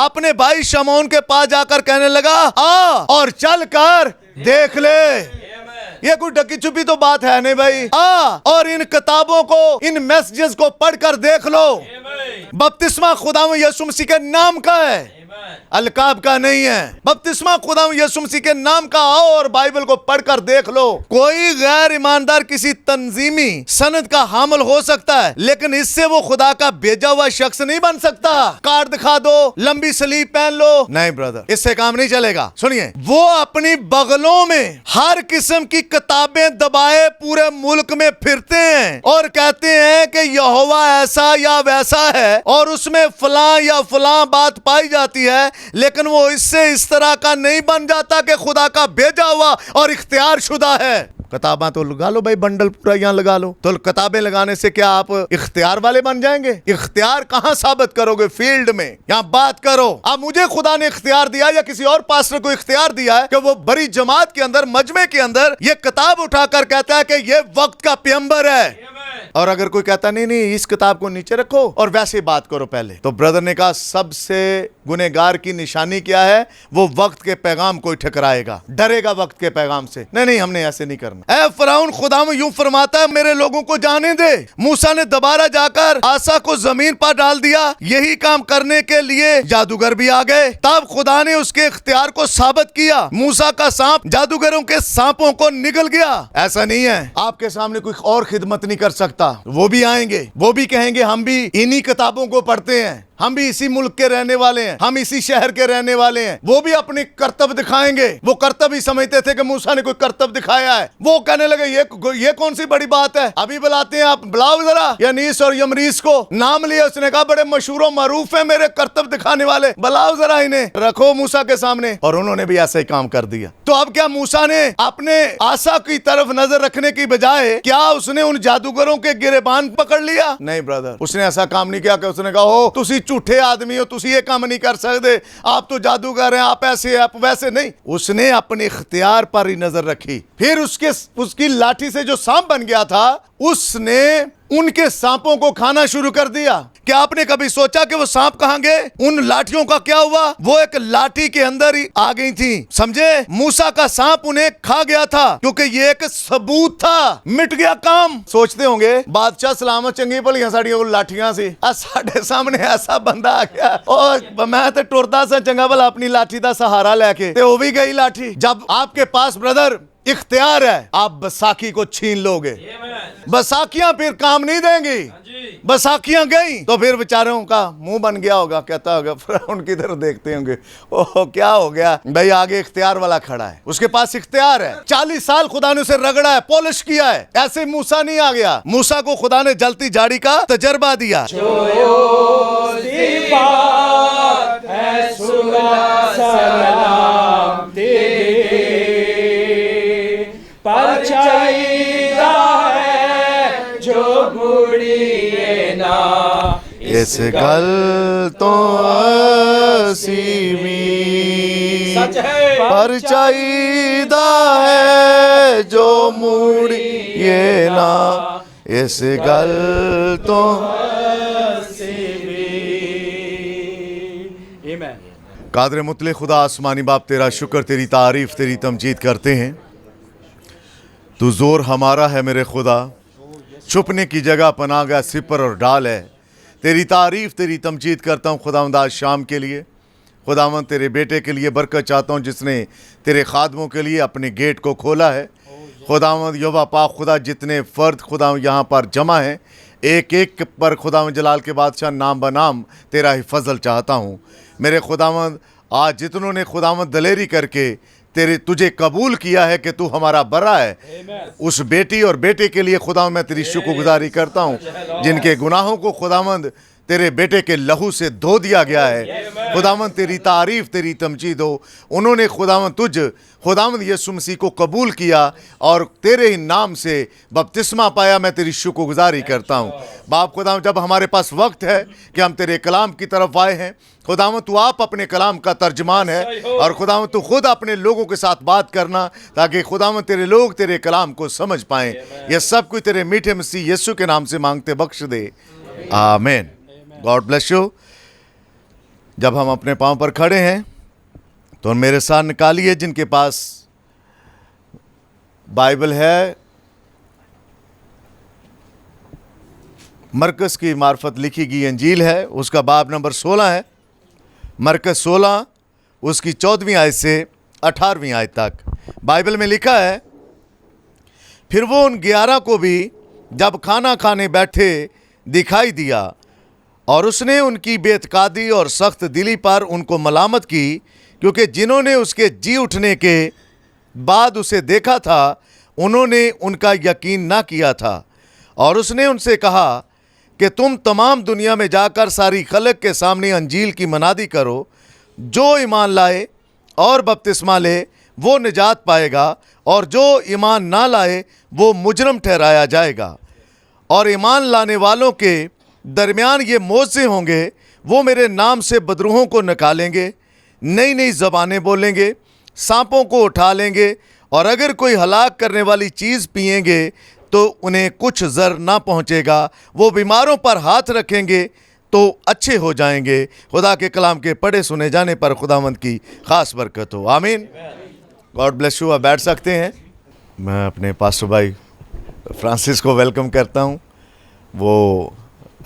अपने भाई शमौन के पास जाकर कहने लगा, आ और चल कर देख ले। ये कोई ढकी छुपी तो बात है नहीं भाई। आ और इन किताबों को, इन मैसेजेस को पढ़कर देख लो। बपतिस्मा खुदावंद यीशु मसीह के नाम का है, अलकाब का नहीं है। बपतिस्मा खुदावंद यीशु मसीह के नाम का। आओ और बाइबल को पढ़कर देख लो। कोई गैर ईमानदार किसी तंजीमी सनद का हामिल हो सकता है, लेकिन इससे वो खुदा का भेजा हुआ शख्स नहीं बन सकता। कार्ड दिखा दो, लंबी सलीब पहन लो, नहीं ब्रदर, इससे काम नहीं चलेगा। सुनिए, वो अपनी बगलों में हर किस्म की किताबें दबाए पूरे मुल्क में फिरते हैं और कहते हैं कि यहोवा ऐसा या वैसा है और उसमें फलां या फलां बात पाई जाती है, लेकिन वो इससे इस तरह का नहीं बन जाता कि खुदा का भेजा हुआ और इख्तियार शुदा है। किताबें तो लगा लो भाई, बंडल पूरा यहाँ लगा लो। तो किताबें लगाने से क्या आप इख्तियार वाले बन जाएंगे? इख्तियार कहां साबित करोगे? फील्ड में। यहाँ बात करो, अब मुझे खुदा ने इख्तियार दिया या किसी और पास्टर को इख्तियार दिया है कि वो बड़ी जमात के अंदर, मजमे के अंदर ये किताब उठाकर कहता है कि ये वक्त का पैगंबर है, और अगर कोई कहता नहीं नहीं इस किताब को नीचे रखो और वैसे बात करो पहले, तो ब्रदर ने कहा सबसे गुनहगार की निशानी क्या है? वो वक्त के पैगाम को ठकराएगा, डरेगा वक्त के पैगाम से। नहीं नहीं, हमने ऐसे नहीं करना। ऐ फिरौन, खुदावंद यूं फरमाता है, मेरे लोगों को जाने दे। मूसा ने दोबारा जाकर आसा को जमीन पर डाल दिया। यही काम करने के लिए जादूगर भी आ गए। तब खुदा ने उसके इख्तियार को साबित किया। मूसा का सांप जादूगरों के सांपों को निगल गया। ऐसा नहीं है आपके सामने कोई और खिदमत नहीं कर सकता। वो भी आएंगे, वो भी कहेंगे हम भी इन्हीं किताबों को पढ़ते हैं, हम भी इसी मुल्क के रहने वाले हैं, हम इसी शहर के रहने वाले हैं। वो भी अपने कर्तव्य दिखाएंगे। वो कर्तव्य ही समझते थे कि मूसा ने कोई कर्तव्य दिखाया है। वो कहने लगे ये कौन सी बड़ी बात है? अभी बुलाते हैं, आप बुलाओ जरा यनीस और यमरीस को। नाम लिया, उसने कहा बड़े मशहूर मारूफ है मेरे कर्तव्य दिखाने वाले, बुलाओ जरा इन्हें, रखो मूसा के सामने। और उन्होंने भी ऐसा ही काम कर दिया। तो अब क्या मूसा ने अपने आसा की तरफ नजर रखने की बजाय क्या उसने उन जादूगरों के गिरेबान पकड़ लिया? नहीं ब्रदर, उसने ऐसा काम नहीं किया कि उसने कहा हो तुसी झूठे आदमी हो, तुसी ये काम नहीं कर सकते, आप तो जादूगर हैं, आप ऐसे आप वैसे। नहीं, उसने अपने इख्तियार पर ही नजर रखी। फिर उसकी लाठी से जो सांप बन गया था, उसने उनके सांपों को खाना शुरू कर दिया। क्या आपने कभी सोचा कि वो सांप कहां गए? उन लाठियों का क्या हुआ? वो एक लाठी के अंदर ही आ गई थी, समझे? मूसा का सांप उन्हें खा गया था क्योंकि ये एक सबूत था, मिट गया काम। सोचते होंगे बादशाह सलामत चंगी भलियां साड़ियां को लाठियां सी, साडे सामने ऐसा बंदा आ गया और मैं तो टुरदा सा चंगा भला अपनी लाठी का सहारा लेके, ते वो भी गई लाठी। जब आपके पास ब्रदर इख्तियार है, आप बैसाखी को छीन लोगे। बैसाखियां फिर काम नहीं देंगी। बैसाखियां गई तो फिर बेचारों का मुंह बन गया होगा, कहता होगा फिरौन की तरफ देखते होंगे, ओह क्या हो गया भाई, आगे इख्तियार वाला खड़ा है, उसके पास इख्तियार है। 40 साल खुदा ने उसे रगड़ा है, पॉलिश किया है। ऐसे मूसा नहीं आ गया। मूसा को खुदा ने जलती झाड़ी का तजर्बा दिया। इस गल तो सीमी सच है, पर चाहिदा है जो मुड़ी ये ना, इस गल तो कादर मुतले खुदा आसमानी बाप, तेरा शुक्र, तेरी तारीफ, तेरी तमजीद करते हैं। तू जोर हमारा है मेरे खुदा, छुपने की जगह पनागा सिपर और डाल है। तेरी तारीफ़, तेरी तमजीद करता हूँ खुदावंद आज शाम के लिए। खुदावंद तेरे बेटे के लिए बरकत चाहता हूँ जिसने तेरे खादमों के लिए अपने गेट को खोला है। खुदावंद युवा पाक खुदा, जितने फ़र्द खुदावंद यहाँ पर जमा हैं, एक एक पर खुदावंद जलाल के बादशाह नाम बनाम तेरा ही फजल चाहता हूँ मेरे खुदावंद। आज जितनों ने खुदावंद दलेरी करके तुझे कबूल किया है कि तू हमारा बरा है, उस बेटी और बेटे के लिए खुदावंद मैं तेरी शुक्रगुजारी करता हूँ, जिनके गुनाहों को खुदावंद तेरे बेटे के लहू से धो दिया गया है। खुदावंद तेरी तारीफ़, तेरी तमजीद हो। उन्होंने खुदावंद खुदावंद यीशु मसीह को कबूल किया और तेरे ही नाम से बपतिस्मा पाया। मैं तेरी शुक्रगुजारी करता हूँ बाप खुदावंद। जब हमारे पास वक्त है कि हम तेरे कलाम की तरफ आए हैं खुदावंद, तू आप अपने कलाम का तर्जमान है और खुदावंद तू खुद अपने लोगों के साथ बात करना ताकि खुदावंद तेरे लोग तेरे कलाम को समझ पाएं। यह सब कुछ तेरे मीठे मसीह यीशु के नाम से मांगते बख्श दे, आमीन। God bless you. जब हम अपने पांव पर खड़े हैं तो मेरे साथ निकालिए जिनके पास बाइबल है, मरकस की मार्फत लिखी गई अंजील है, उसका बाब नंबर 16 है। मरकस 16 उसकी 14वीं आयत से 18वीं आयत तक बाइबल में लिखा है, फिर वो उन 11 को भी जब खाना खाने बैठे दिखाई दिया और उसने उनकी बेतकादी और सख्त दिली पर उनको मलामत की, क्योंकि जिन्होंने उसके जी उठने के बाद उसे देखा था उन्होंने उनका यकीन ना किया था। और उसने उनसे कहा कि तुम तमाम दुनिया में जाकर सारी खलक के सामने अंजील की मनादी करो। जो ईमान लाए और बपतिस्मा ले वो निजात पाएगा, और जो ईमान ना लाए वो मुजरम ठहराया जाएगा। और ईमान लाने वालों के दरमियान ये मोज़े होंगे, वो मेरे नाम से बदरूहों को निकालेंगे, नई नई ज़बानें बोलेंगे, सांपों को उठा लेंगे, और अगर कोई हलाक करने वाली चीज़ पिएंगे तो उन्हें कुछ ज़र ना पहुँचेगा। वो बीमारों पर हाथ रखेंगे तो अच्छे हो जाएंगे। खुदा के कलाम के पढ़े सुने जाने पर खुदावंद की ख़ास बरकत हो। आमीन। God bless you. आप बैठ सकते हैं। मैं अपने पास्टर भाई फ्रांसिस को वेलकम करता हूँ। वो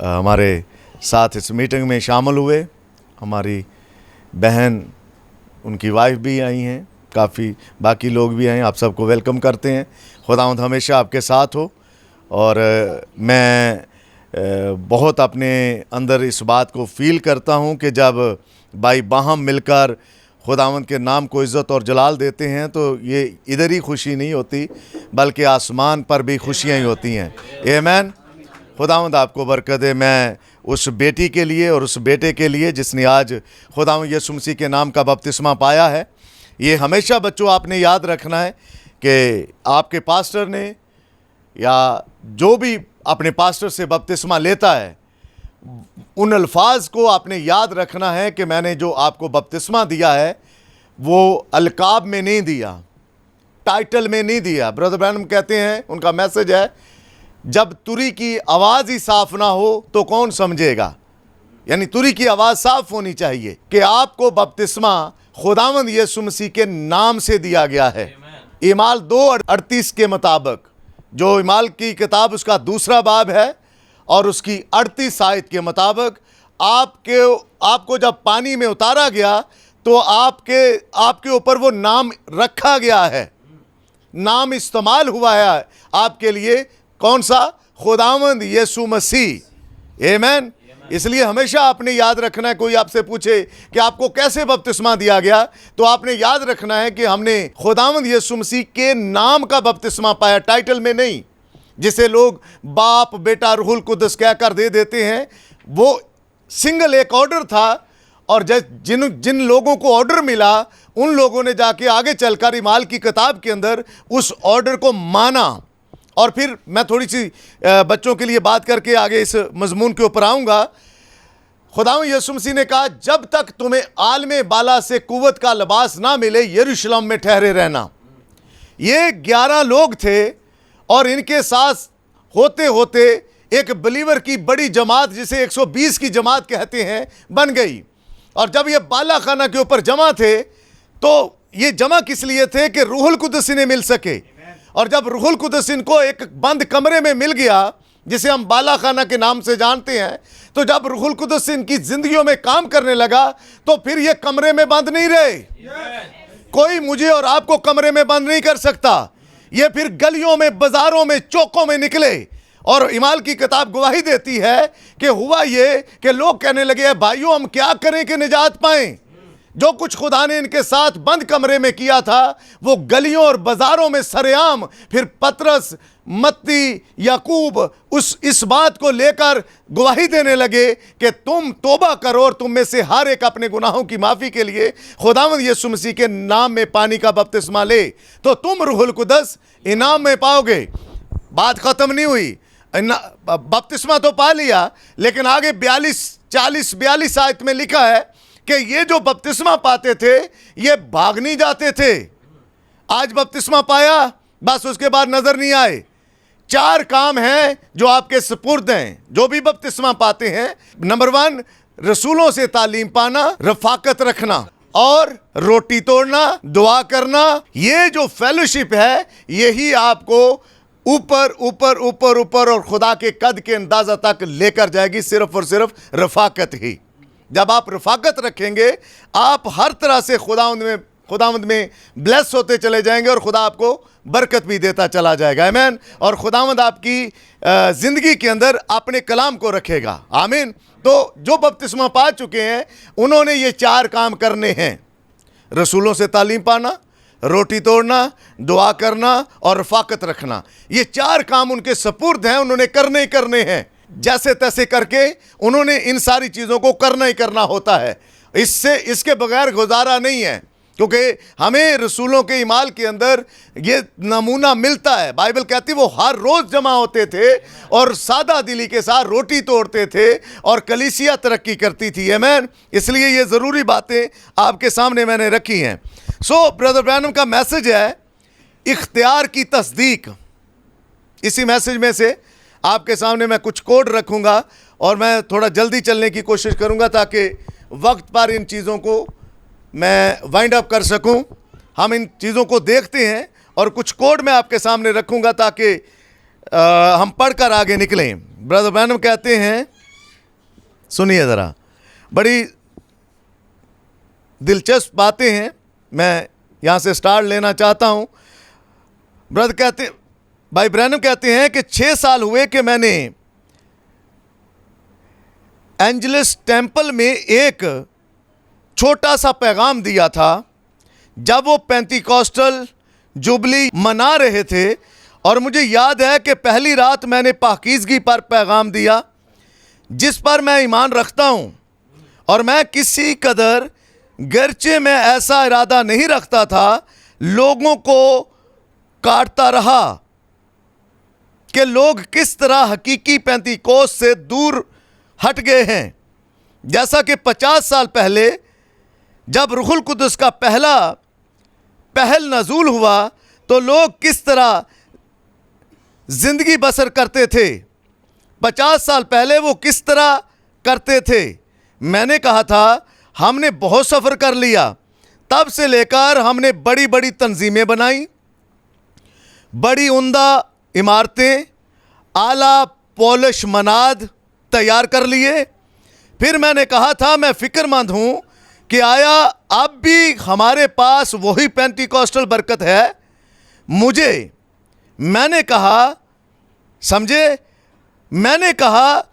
हमारे साथ इस मीटिंग में शामिल हुए। हमारी बहन, उनकी वाइफ भी आई हैं, काफ़ी बाकी लोग भी आए। आप सबको वेलकम करते हैं। खुदावंद हमेशा आपके साथ हो। और मैं बहुत अपने अंदर इस बात को फ़ील करता हूँ कि जब भाई बाहम मिलकर खुदावंद के नाम को इज़्ज़त और जलाल देते हैं तो ये इधर ही खुशी नहीं होती बल्कि आसमान पर भी खुशियाँ ही होती हैं। आमीन। खुदावंद आपको बरकत दे। मैं उस बेटी के लिए और उस बेटे के लिए जिसने आज खुदावंद यीशु मसीह के नाम का बपतिस्मा पाया है, ये हमेशा बच्चों आपने याद रखना है कि आपके पास्टर ने या जो भी अपने पास्टर से बपतिस्मा लेता है, उन अल्फाज को आपने याद रखना है कि मैंने जो आपको बपतिस्मा दिया है वो अलकाब में नहीं दिया, टाइटल में नहीं दिया। ब्रदर ब्रैनम कहते हैं, उनका मैसेज है, जब तुरी की आवाज़ ही साफ ना हो तो कौन समझेगा। यानी तुरी की आवाज़ साफ होनी चाहिए कि आपको बपतिस्मा खुदावंद यीशु मसीह के नाम से दिया गया है। ईमाल 2:38 के मुताबिक, जो ईमाल की किताब उसका दूसरा बाब है और उसकी 38 आयत के मुताबिक, आपको जब पानी में उतारा गया तो आपके ऊपर वो नाम रखा गया है, नाम इस्तेमाल हुआ है आपके लिए। कौन सा? खुदावंद यीशु मसीह। आमीन। इसलिए हमेशा आपने याद रखना है, कोई आपसे पूछे कि आपको कैसे बपतिस्मा दिया गया, तो आपने याद रखना है कि हमने खुदावंद यीशु मसीह के नाम का बपतिस्मा पाया, टाइटल में नहीं, जिसे लोग बाप बेटा रूहुल कुद्दस कहकर दे देते हैं। वो सिंगल एक ऑर्डर था, और जिन लोगों को ऑर्डर मिला उन लोगों ने जाके आगे चलकर ईमाल की किताब के अंदर उस ऑर्डर को माना। और फिर मैं थोड़ी सी बच्चों के लिए बात करके आगे इस मजमून के ऊपर आऊँगा। खुदावंद यीशु मसीह ने कहा, जब तक तुम्हें आलमे बाला से कुव्वत का लिबास ना मिले यरूशलेम में ठहरे रहना। ये 11 लोग थे और इनके साथ होते होते एक बिलीवर की बड़ी जमात, जिसे 120 की जमात कहते हैं, बन गई। और जब ये बाला खाना के ऊपर जमा थे तो ये जमा किस लिए थे कि रूहुल कुद्दस इन्हें मिल सके। और जब रूहुल कुद्दस इनको एक बंद कमरे में मिल गया, जिसे हम बाला खाना के नाम से जानते हैं, तो जब रूहुल कुद्दस इनकी जिंदगियों में काम करने लगा तो फिर ये कमरे में बंद नहीं रहे। कोई मुझे और आपको कमरे में बंद नहीं कर सकता। ये फिर गलियों में, बाजारों में, चौकों में निकले। और ईमाल की किताब गवाही देती है कि हुआ ये कि लोग कहने लगे, भाइयों हम क्या करें कि निजात पाएं। जो कुछ खुदा ने इनके साथ बंद कमरे में किया था वो गलियों और बाजारों में सरेआम फिर पतरस, मत्ती, याकूब इस बात को लेकर गवाही देने लगे कि तुम तौबा करो और तुम में से हर एक अपने गुनाहों की माफ़ी के लिए खुदावंद यीशु मसीह के नाम में पानी का बपतिस्मा ले, तो तुम रूहुल कुद्दस इनाम में पाओगे। बात ख़त्म नहीं हुई। बपतिस्मा तो पा लिया, लेकिन आगे 42 आयत में लिखा है कि ये जो बपतिस्मा पाते थे ये भाग नहीं जाते थे। आज बपतिस्मा पाया, बस उसके बाद नजर नहीं आए। 4 काम हैं जो आपके सुपुर्द हैं जो भी बपतिस्मा पाते हैं। नंबर 1, रसूलों से तालीम पाना, रफाकत रखना और रोटी तोड़ना, दुआ करना, ये जो फेलोशिप है यही आपको ऊपर ऊपर ऊपर ऊपर और खुदा के कद के अंदाजा तक लेकर जाएगी। सिर्फ और सिर्फ रफाकत ही। जब आप रफाकत रखेंगे आप हर तरह से खुदावंद में ब्लेस होते चले जाएंगे और खुदा आपको बरकत भी देता चला जाएगा। आमीन। और खुदावंद आपकी ज़िंदगी के अपने कलाम को रखेगा। आमीन। तो जो बपतिस्मा पा चुके हैं उन्होंने ये 4 काम करने हैं: रसूलों से तालीम पाना, रोटी तोड़ना, दुआ करना और रफाकत रखना। ये 4 काम उनके सपुर्द हैं, उन्होंने करने ही करने हैं। जैसे तैसे करके उन्होंने इन सारी चीज़ों को करना ही करना होता है। इसके बगैर गुजारा नहीं है, क्योंकि हमें रसूलों के ईमाल के अंदर ये नमूना मिलता है। बाइबल कहती है वो हर रोज़ जमा होते थे और सादा दिली के साथ रोटी तोड़ते थे और कलीसिया तरक्की करती थी। आमीन। इसलिए ये ज़रूरी बातें आपके सामने मैंने रखी हैं। ब्रदर ब्रैनम का मैसेज है इख्तियार की तस्दीक। इसी मैसेज में से आपके सामने मैं कुछ कोड रखूँगा और मैं थोड़ा जल्दी चलने की कोशिश करूँगा ताकि वक्त पर इन चीज़ों को मैं वाइंड अप कर सकूं। हम इन चीज़ों को देखते हैं और कुछ कोड मैं आपके सामने रखूंगा ताकि हम पढ़कर आगे निकलें। ब्रदर ब्रैनम कहते हैं, सुनिए ज़रा, बड़ी दिलचस्प बातें हैं, मैं यहाँ से स्टार्ट लेना चाहता हूँ। भाई ब्रैनम कहते हैं कि 6 साल हुए कि मैंने एंजलिस टेम्पल में एक छोटा सा पैगाम दिया था जब वो पेंटिकॉस्टल जुबली मना रहे थे। और मुझे याद है कि पहली रात मैंने पाकीज़गी पर पैगाम दिया, जिस पर मैं ईमान रखता हूँ। और मैं किसी कदर गर्चे में ऐसा इरादा नहीं रखता था, लोगों को काटता रहा कि लोग किस तरह हकीकी पेंटिकोस्ट से दूर हट गए हैं। जैसा कि 50 साल पहले जब रूहुल कुदस का पहल नज़ूल हुआ तो लोग किस तरह ज़िंदगी बसर करते थे, 50 साल पहले वो किस तरह करते थे। मैंने कहा था हमने बहुत सफ़र कर लिया, तब से लेकर हमने बड़ी बड़ी तंजीमें बनाई, बड़ी उम्दा इमारतें, आला पॉलिश मनाद तैयार कर लिए। फिर मैंने कहा था मैं फ़िक्रमंद हूँ कि आया अब भी हमारे पास वही पेंटिकॉस्टल बरकत है। मैंने कहा, समझे, मैंने कहा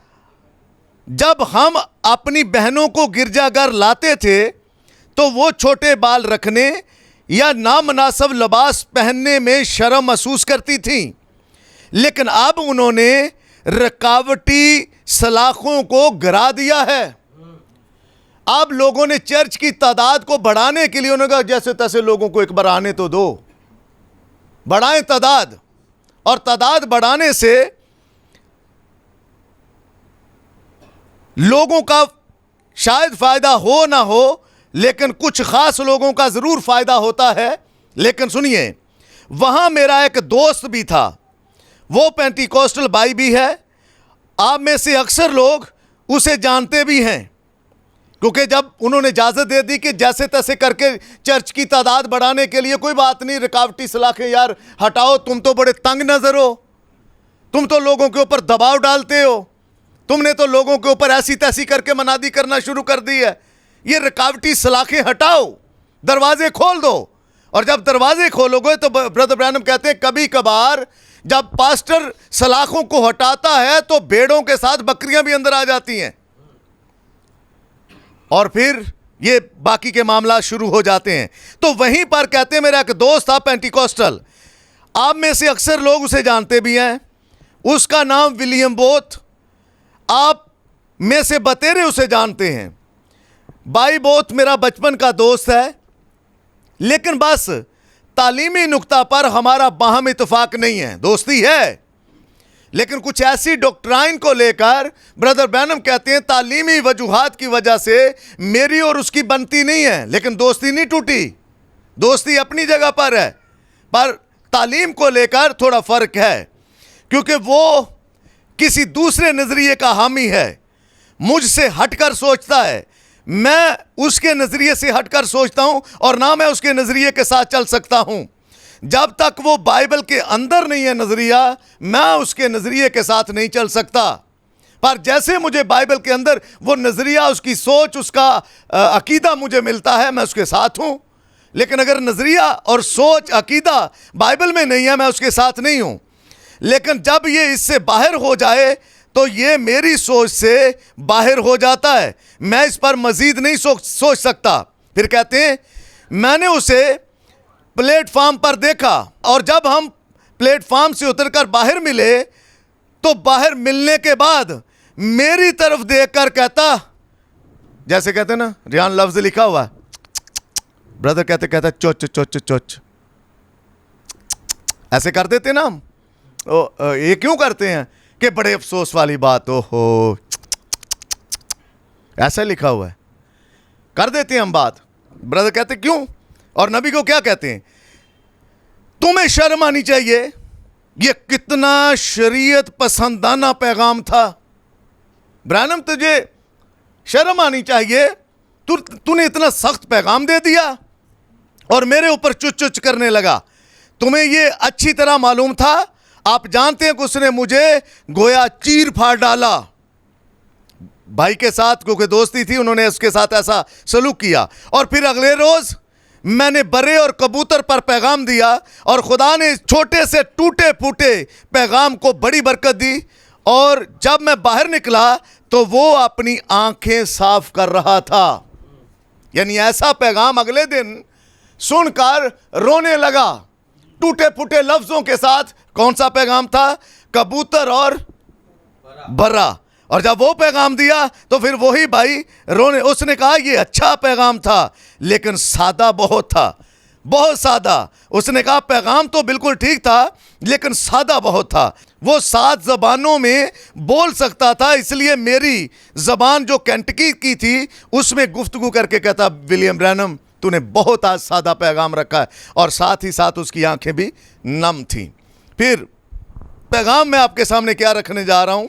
जब हम अपनी बहनों को गिरजाघर लाते थे तो वो छोटे बाल रखने या नामनासब लिबास पहनने में शर्म महसूस करती थी, लेकिन अब उन्होंने रुकावटी सलाखों को गिरा दिया है। अब लोगों ने चर्च की तादाद को बढ़ाने के लिए उन्होंने कहा जैसे तैसे लोगों को एक बार आने तो दो, बढ़ाएं तादाद। और तादाद बढ़ाने से लोगों का शायद फ़ायदा हो ना हो, लेकिन कुछ ख़ास लोगों का ज़रूर फ़ायदा होता है। लेकिन सुनिए, वहाँ मेरा एक दोस्त भी था, वो पेंटिकॉस्टल भाई भी है। आप में से अक्सर लोग उसे जानते भी हैं, क्योंकि जब उन्होंने इजाज़त दे दी कि जैसे तैसे करके चर्च की तादाद बढ़ाने के लिए कोई बात नहीं, रुकावटी सलाखें यार हटाओ, तुम तो बड़े तंग नज़र हो, तुम तो लोगों के ऊपर दबाव डालते हो, तुमने तो लोगों के ऊपर ऐसी तैसी करके मनादी करना शुरू कर दी है, ये रुकावटी सलाखें हटाओ, दरवाजे खोल दो। और जब दरवाजे खोलोगे तो ब्रदर ब्रैनम कहते हैं कभी कभार जब पास्टर सलाखों को हटाता है तो भेड़ों के साथ बकरियां भी अंदर आ जाती हैं और फिर ये बाकी के मामला शुरू हो जाते हैं। तो वहीं पर कहते हैं मेरा एक दोस्त था पेंटिकॉस्टल, आप में से अक्सर लोग उसे जानते भी हैं, उसका नाम विलियम बोथ, आप में से बतेरे उसे जानते हैं। भाई बोथ मेरा बचपन का दोस्त है, लेकिन बस तालीमी नुक्ता पर हमारा बाहम इत्तेफाक नहीं है। दोस्ती है लेकिन कुछ ऐसी डॉक्ट्राइन को लेकर ब्रदर ब्रैनम कहते हैं तालीमी वजूहात की वजह से मेरी और उसकी बनती नहीं है, लेकिन दोस्ती नहीं टूटी, दोस्ती अपनी जगह पर है, पर तालीम को लेकर थोड़ा फ़र्क है, क्योंकि वो किसी दूसरे नज़रिए का हामी है। मुझसे हटकर सोचता है, मैं उसके नजरिए से हटकर सोचता हूं और ना मैं उसके नजरिए के साथ चल सकता हूं। जब तक वो बाइबल के अंदर नहीं है नजरिया, मैं उसके नजरिए के साथ नहीं चल सकता। पर जैसे मुझे बाइबल के अंदर वो नजरिया, उसकी सोच, उसका अकीदा मुझे मिलता है, मैं उसके साथ हूं। लेकिन अगर नजरिया और सोच, अकीदा बाइबल में नहीं है, मैं उसके साथ नहीं हूं। लेकिन जब ये इससे बाहर हो जाए तो ये मेरी सोच से बाहर हो जाता है, मैं इस पर मजीद नहीं सोच सकता। फिर कहते हैं, मैंने उसे प्लेटफॉर्म पर देखा, और जब हम प्लेटफॉर्म से उतरकर बाहर मिले तो बाहर मिलने के बाद मेरी तरफ देखकर कहता, जैसे कहते हैं ना, रियान लफ्ज लिखा हुआ है, ब्रदर कहते चोच चोच चोच, ऐसे कर देते ना हम। ये क्यों करते हैं कि बड़े अफसोस वाली बात, ओहो, ऐसा लिखा हुआ है, कर देते हैं हम बात। ब्रदर कहते क्यों? और नबी को क्या कहते हैं? तुम्हें शर्म आनी चाहिए। ये कितना शरीयत पसंदाना पैगाम था। ब्रैनम, तुझे शर्म आनी चाहिए, तूने इतना सख्त पैगाम दे दिया और मेरे ऊपर चुच चुच करने लगा। तुम्हें ये अच्छी तरह मालूम था, आप जानते हैं कि उसने मुझे गोया चीर फाड़ डाला। भाई के साथ क्योंकि दोस्ती थी, उन्होंने उसके साथ ऐसा सलूक किया। और फिर अगले रोज मैंने बर्रे और कबूतर पर पैगाम दिया और खुदा ने छोटे से टूटे फूटे पैगाम को बड़ी बरकत दी। और जब मैं बाहर निकला तो वो अपनी आंखें साफ कर रहा था। यानी ऐसा पैगाम अगले दिन सुनकर रोने लगा, टूटे फूटे लफ्जों के साथ। कौन सा पैगाम था? कबूतर और बर्रा। और जब वो पैगाम दिया तो फिर वही भाई रोने, उसने कहा ये अच्छा पैगाम था लेकिन सादा बहुत था, बहुत सादा। उसने कहा पैगाम तो बिल्कुल ठीक था लेकिन सादा बहुत था। वो 7 ज़बानों में बोल सकता था, इसलिए मेरी ज़बान जो केंटकी की थी उसमें गुफ्तगू करके कहता, विलियम ब्रैनम तूने बहुत आज सादा पैगाम रखा है। और साथ ही साथ उसकी आंखें भी नम थीं। फिर पैगाम मैं आपके सामने क्या रखने जा रहा हूं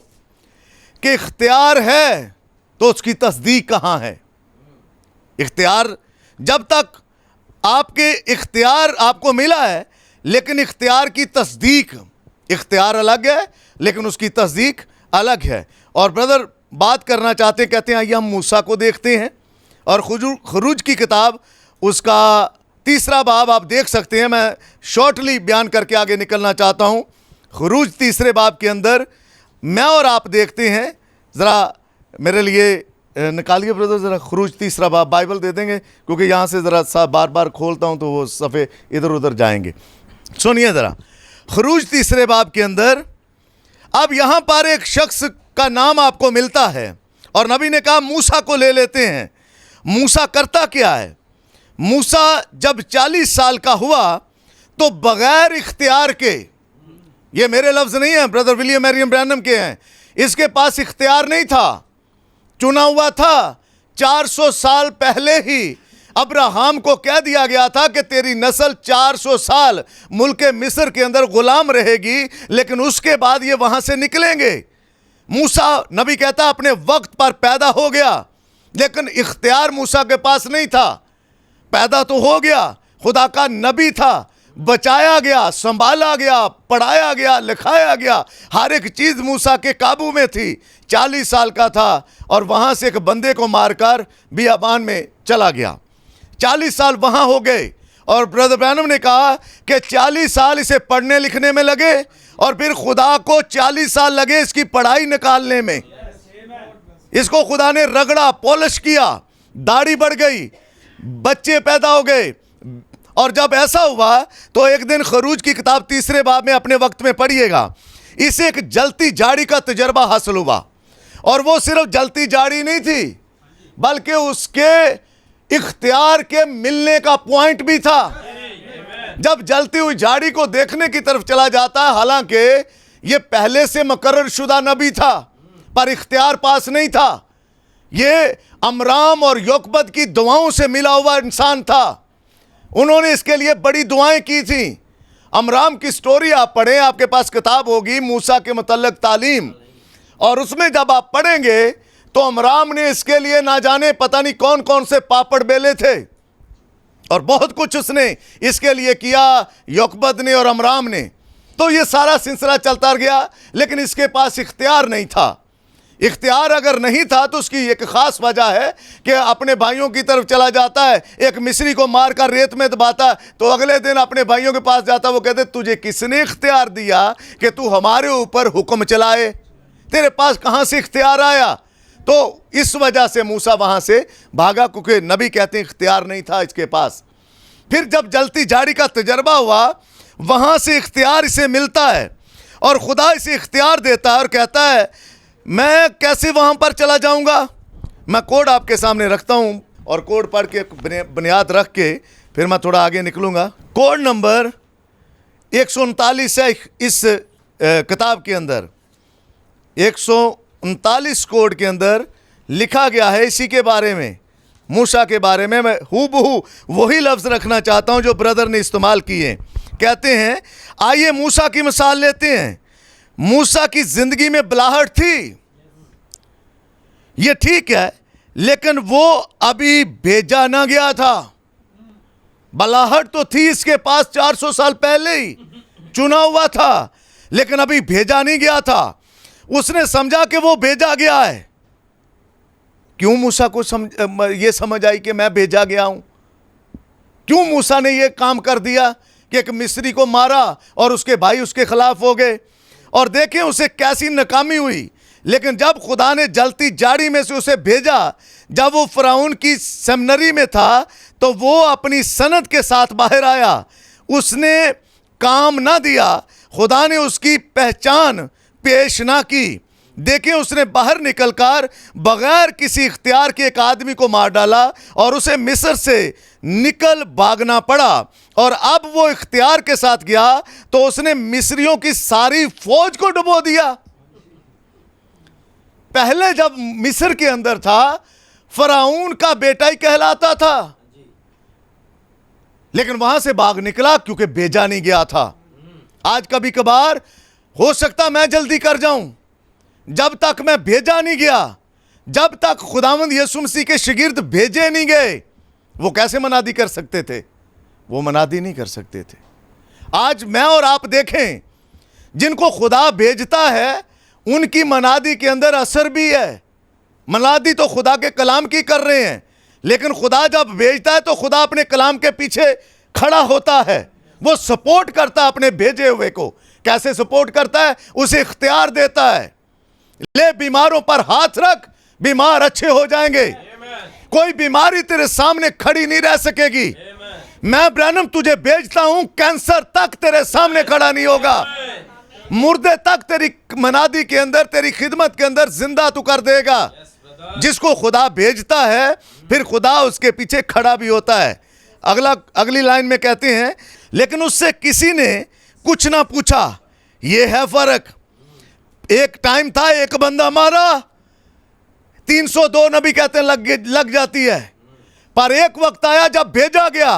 कि इख्तियार है तो उसकी तस्दीक कहां है? इख्तियार, जब तक आपके इख्तियार आपको मिला है, लेकिन इख्तियार की तस्दीक, इख्तियार अलग है लेकिन उसकी तस्दीक अलग है। और ब्रदर बात करना चाहते हैं, कहते हैं आइए हम मूसा को देखते हैं। और खुरूज की किताब उसका 3 बाब आप देख सकते हैं। मैं शॉर्टली बयान करके आगे निकलना चाहता हूं। खुरूज 3 बाब के अंदर मैं और आप देखते हैं, ज़रा मेरे लिए निकालिए ब्रदर, ज़रा खुरूज 3 बाब बाइबल दे देंगे, क्योंकि यहाँ से ज़रा सा बार बार खोलता हूँ तो वो सफ़े इधर उधर जाएंगे। सुनिए ज़रा, खुरूज 3 बाब के अंदर अब यहाँ पर एक शख्स का नाम आपको मिलता है और नबी ने कहा मूसा को ले लेते हैं। मूसा करता क्या है? मूसा जब 40 साल का हुआ तो बगैर इख्तियार के, ये मेरे लफ्ज़ नहीं हैं, ब्रदर विलियम मैरियम ब्रैनम के हैं, इसके पास इख्तियार नहीं था, चुना हुआ था। 400 साल पहले ही अब्राहम को कह दिया गया था कि तेरी नस्ल 400 साल मुल्क मिस्र के अंदर गुलाम रहेगी, लेकिन उसके बाद ये वहां से निकलेंगे। मूसा, नबी कहता, अपने वक्त पर पैदा हो गया, लेकिन इख्तियार मूसा के पास नहीं था। पैदा तो हो गया, खुदा का नबी था, बचाया गया, संभाला गया, पढ़ाया गया, लिखाया गया, हर एक चीज़ मूसा के काबू में थी। 40 साल का था और वहाँ से एक बंदे को मारकर बियाबान में चला गया। 40 साल वहाँ हो गए और ब्रदर ब्रैनम ने कहा कि 40 साल इसे पढ़ने लिखने में लगे और फिर खुदा को 40 साल लगे इसकी पढ़ाई निकालने में। इसको खुदा ने रगड़ा, पॉलिश किया, दाढ़ी बढ़ गई, बच्चे पैदा हो गए। और जब ऐसा हुआ तो एक दिन खुरूज की किताब 3 बाब में अपने वक्त में पढ़िएगा, इसे एक जलती झाड़ी का तजर्बा हासिल हुआ। और वो सिर्फ जलती झाड़ी नहीं थी बल्कि उसके इख्तियार के मिलने का पॉइंट भी था। जब जलती हुई झाड़ी को देखने की तरफ चला जाता है, हालांकि ये पहले से मुकर्रर शुदा नबी था पर इख्तियार पास नहीं था। ये अमराम और योकबद की दुआओं से मिला हुआ इंसान था। उन्होंने इसके लिए बड़ी दुआएं की थी। अमराम की स्टोरी आप पढ़ें, आपके पास किताब होगी मूसा के मुतल्लिक तालीम, और उसमें जब आप पढ़ेंगे तो अमराम ने इसके लिए ना जाने पता नहीं कौन कौन से पापड़ बेले थे और बहुत कुछ उसने इसके लिए किया, योकबद ने और अमराम ने। तो ये सारा सिलसिला चलता गया, लेकिन इसके पास इख्तियार नहीं था। इख्तियार अगर नहीं था तो उसकी एक खास वजह है कि अपने भाइयों की तरफ चला जाता है, एक मिस्री को मारकर रेत में दबाता, तो अगले दिन अपने भाइयों के पास जाता, वो कहते तुझे किसने इख्तियार दिया कि तू हमारे ऊपर हुक्म चलाए, तेरे पास कहाँ से इख्तियार आया। तो इस वजह से मूसा वहाँ से भागा, क्योंकि नबी कहते हैं इख्तियार नहीं था इसके पास। फिर जब जलती झाड़ी का तजर्बा हुआ, वहाँ से इख्तियार इसे मिलता है और खुदा इसे इख्तियार देता है और कहता है मैं कैसे वहाँ पर चला जाऊँगा। मैं कोड आपके सामने रखता हूँ और कोड पढ़ के बुनियाद रख के फिर मैं थोड़ा आगे निकलूँगा। कोड नंबर 139 है इस किताब के अंदर, 139 कोड के अंदर लिखा गया है इसी के बारे में, मूसा के बारे में। मैं हूबहू वही लफ्ज़ रखना चाहता हूँ जो ब्रदर ने इस्तेमाल किए। कहते हैं आइए मूसा की मिसाल लेते हैं। मूसा की ज़िंदगी में बलाहट थी, ये ठीक है, लेकिन वो अभी भेजा ना गया था। बलाहट तो थी इसके पास 400 साल पहले ही, चुना हुआ था, लेकिन अभी भेजा नहीं गया था। उसने समझा कि वो भेजा गया है। क्यों मूसा को ये समझ आई कि मैं भेजा गया हूं? क्यों मूसा ने ये काम कर दिया कि एक मिस्री को मारा और उसके भाई उसके खिलाफ हो गए? और देखें उसे कैसी नाकामी हुई। लेकिन जब खुदा ने जलती झाड़ी में से उसे भेजा, जब वो फ़िरौन की सेमिनरी में था, तो वो अपनी सनद के साथ बाहर आया। उसने काम ना दिया, खुदा ने उसकी पहचान पेश ना की। देखें उसने बाहर निकलकर बगैर किसी इख्तियार के एक आदमी को मार डाला और उसे मिस्र से निकल भागना पड़ा। और अब वो इख्तियार के साथ गया तो उसने मिस्रियों की सारी फौज को डुबो दिया। पहले जब मिस्र के अंदर था, फ़िरौन का बेटा ही कहलाता था, लेकिन वहां से भाग निकला क्योंकि भेजा नहीं गया था। आज कभी कभार हो सकता मैं जल्दी कर जाऊं, जब तक मैं भेजा नहीं गया, जब तक खुदावंद यीशु मसीह के शागिर्द भेजे नहीं गए, वो कैसे मनादी कर सकते थे? वो मनादी नहीं कर सकते थे। आज मैं और आप देखें, जिनको खुदा भेजता है उनकी मनादी के अंदर असर भी है। मनादी तो खुदा के कलाम की कर रहे हैं, लेकिन खुदा जब भेजता है तो खुदा अपने कलाम के पीछे खड़ा होता है। वो सपोर्ट करता है अपने भेजे हुए को। कैसे सपोर्ट करता है? उसे इख्तियार देता है, ले बीमारों पर हाथ रख, बीमार अच्छे हो जाएंगे। कोई बीमारी तेरे सामने खड़ी नहीं रह सकेगी। मैं ब्रैनम तुझे भेजता हूं, कैंसर तक तेरे सामने खड़ा नहीं होगा। मुर्दे तक तेरी मनादी के अंदर, तेरी खिदमत के अंदर जिंदा तू कर देगा। जिसको खुदा भेजता है फिर खुदा उसके पीछे खड़ा भी होता है। अगली लाइन में कहते हैं लेकिन उससे किसी ने कुछ ना पूछा। ये है फर्क। एक टाइम था, एक बंदा मारा 302 नबी कहते हैं लग जाती है, पर एक वक्त आया जब भेजा गया,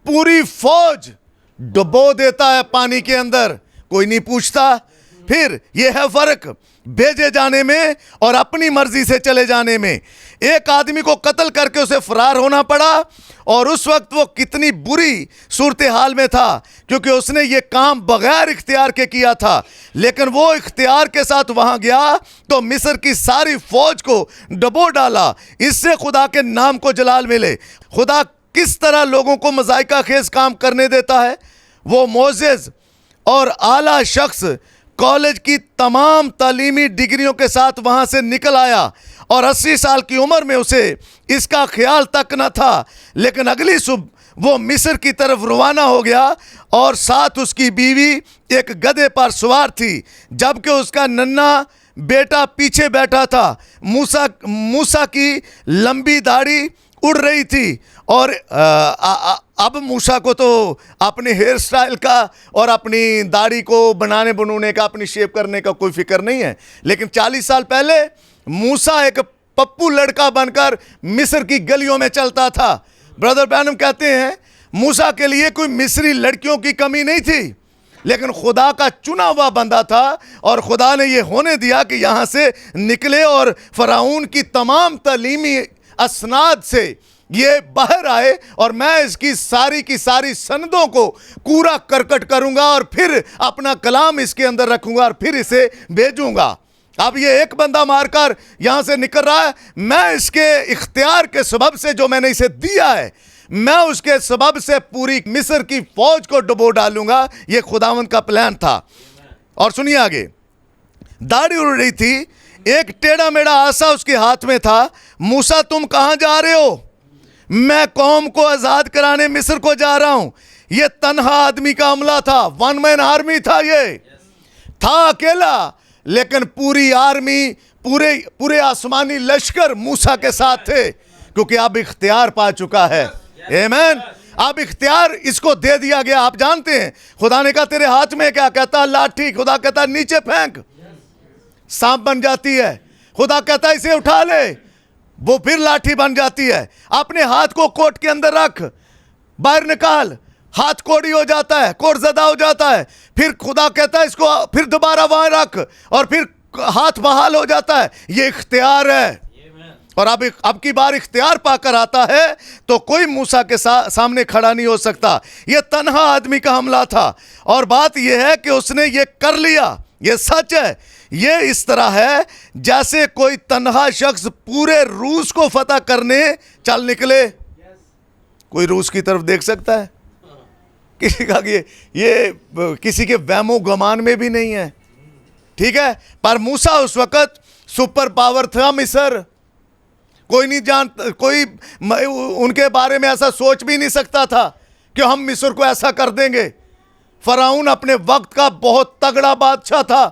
पूरी फौज डुबो देता है पानी के अंदर, कोई नहीं पूछता। फिर यह है फर्क भेजे जाने में और अपनी मर्जी से चले जाने में। एक आदमी को कत्ल करके उसे फरार होना पड़ा, और उस वक्त वो कितनी बुरी सूरत हाल में था, क्योंकि उसने ये काम बगैर इख्तियार के किया था। लेकिन वो इख्तियार के साथ वहां गया तो मिस्र की सारी फौज को डबो डाला। इससे खुदा के नाम को जलाल मिले। खुदा किस तरह लोगों को मज़ाइका खेज काम करने देता है। वो मोजेज़ और आला शख्स कॉलेज की तमाम तालीमी डिग्रियों के साथ वहाँ से निकल आया, और 80 साल की उम्र में उसे इसका ख्याल तक न था। लेकिन अगली सुबह वो मिस्र की तरफ रवाना हो गया, और साथ उसकी बीवी एक गधे पर सवार थी, जबकि उसका नन्हा बेटा पीछे बैठा था। मूसा की लंबी दाढ़ी उड़ रही थी, और अब मूसा को तो अपने हेयर स्टाइल का और अपनी दाढ़ी को बनाने का, अपनी शेप करने का कोई फिक्र नहीं है। लेकिन 40 साल पहले मूसा एक पप्पू लड़का बनकर मिस्र की गलियों में चलता था। ब्रदर ब्रैनम कहते हैं मूसा के लिए कोई मिस्री लड़कियों की कमी नहीं थी, लेकिन खुदा का चुना हुआ बंदा था और खुदा ने ये होने दिया कि यहाँ से निकले और फ़िरौन की तमाम तालीमी असनाद से ये बाहर आए और मैं इसकी सारी की सारी सनदों को कूड़ा करकट करूँगा और फिर अपना कलाम इसके अंदर रखूँगा और फिर इसे भेजूँगा। अब ये एक बंदा मारकर यहाँ से निकल रहा है, मैं इसके इख्तियार के सबब से जो मैंने इसे दिया है, मैं उसके सबब से पूरी मिस्र की फौज को डुबो डालूंगा। ये खुदावंद का प्लान था। और सुनिए आगे, दाढ़ी उड़ रही थी, एक टेढ़ा मेढ़ा आसा उसके हाथ में था। मूसा तुम कहाँ जा रहे हो? मैं कौम को आज़ाद कराने मिस्र को जा रहा हूं। ये तन्हा आदमी का हमला था, वन मैन आर्मी था, ये था अकेला, लेकिन पूरी आर्मी, पूरे आसमानी लश्कर मूसा के साथ थे, क्योंकि अब इख्तियार पा चुका है। आमीन। अब इख्तियार इसको दे दिया गया। आप जानते हैं खुदा ने कहा तेरे हाथ में क्या? कहता लाठी। खुदा कहता नीचे फेंक, सांप बन जाती है। खुदा कहता इसे उठा ले, वो फिर लाठी बन जाती है। अपने हाथ को कोट के अंदर रख, बाहर निकाल, हाथ कोड़ी हो जाता है, कोट ज़दा हो जाता है। फिर खुदा कहता है इसको फिर दोबारा वहां रख और फिर हाथ बहाल हो जाता है। ये इख्तियार है। और अब की बार इख्तियार पाकर आता है तो कोई मूसा के सामने खड़ा नहीं हो सकता। ये तन्हा आदमी का हमला था और बात यह है कि उसने ये कर लिया। ये सच है। ये इस तरह है जैसे कोई तन्हा शख्स पूरे रूस को फतह करने चल निकले। कोई रूस की तरफ देख सकता है? किसी का ये किसी के वहमो गुमान में भी नहीं है, ठीक है। पर मूसा उस वक्त सुपर पावर था मिस्र। कोई नहीं कोई उनके बारे में ऐसा सोच भी नहीं सकता था कि हम मिस्र को ऐसा कर देंगे। फ़िरौन अपने वक्त का बहुत तगड़ा बादशाह था,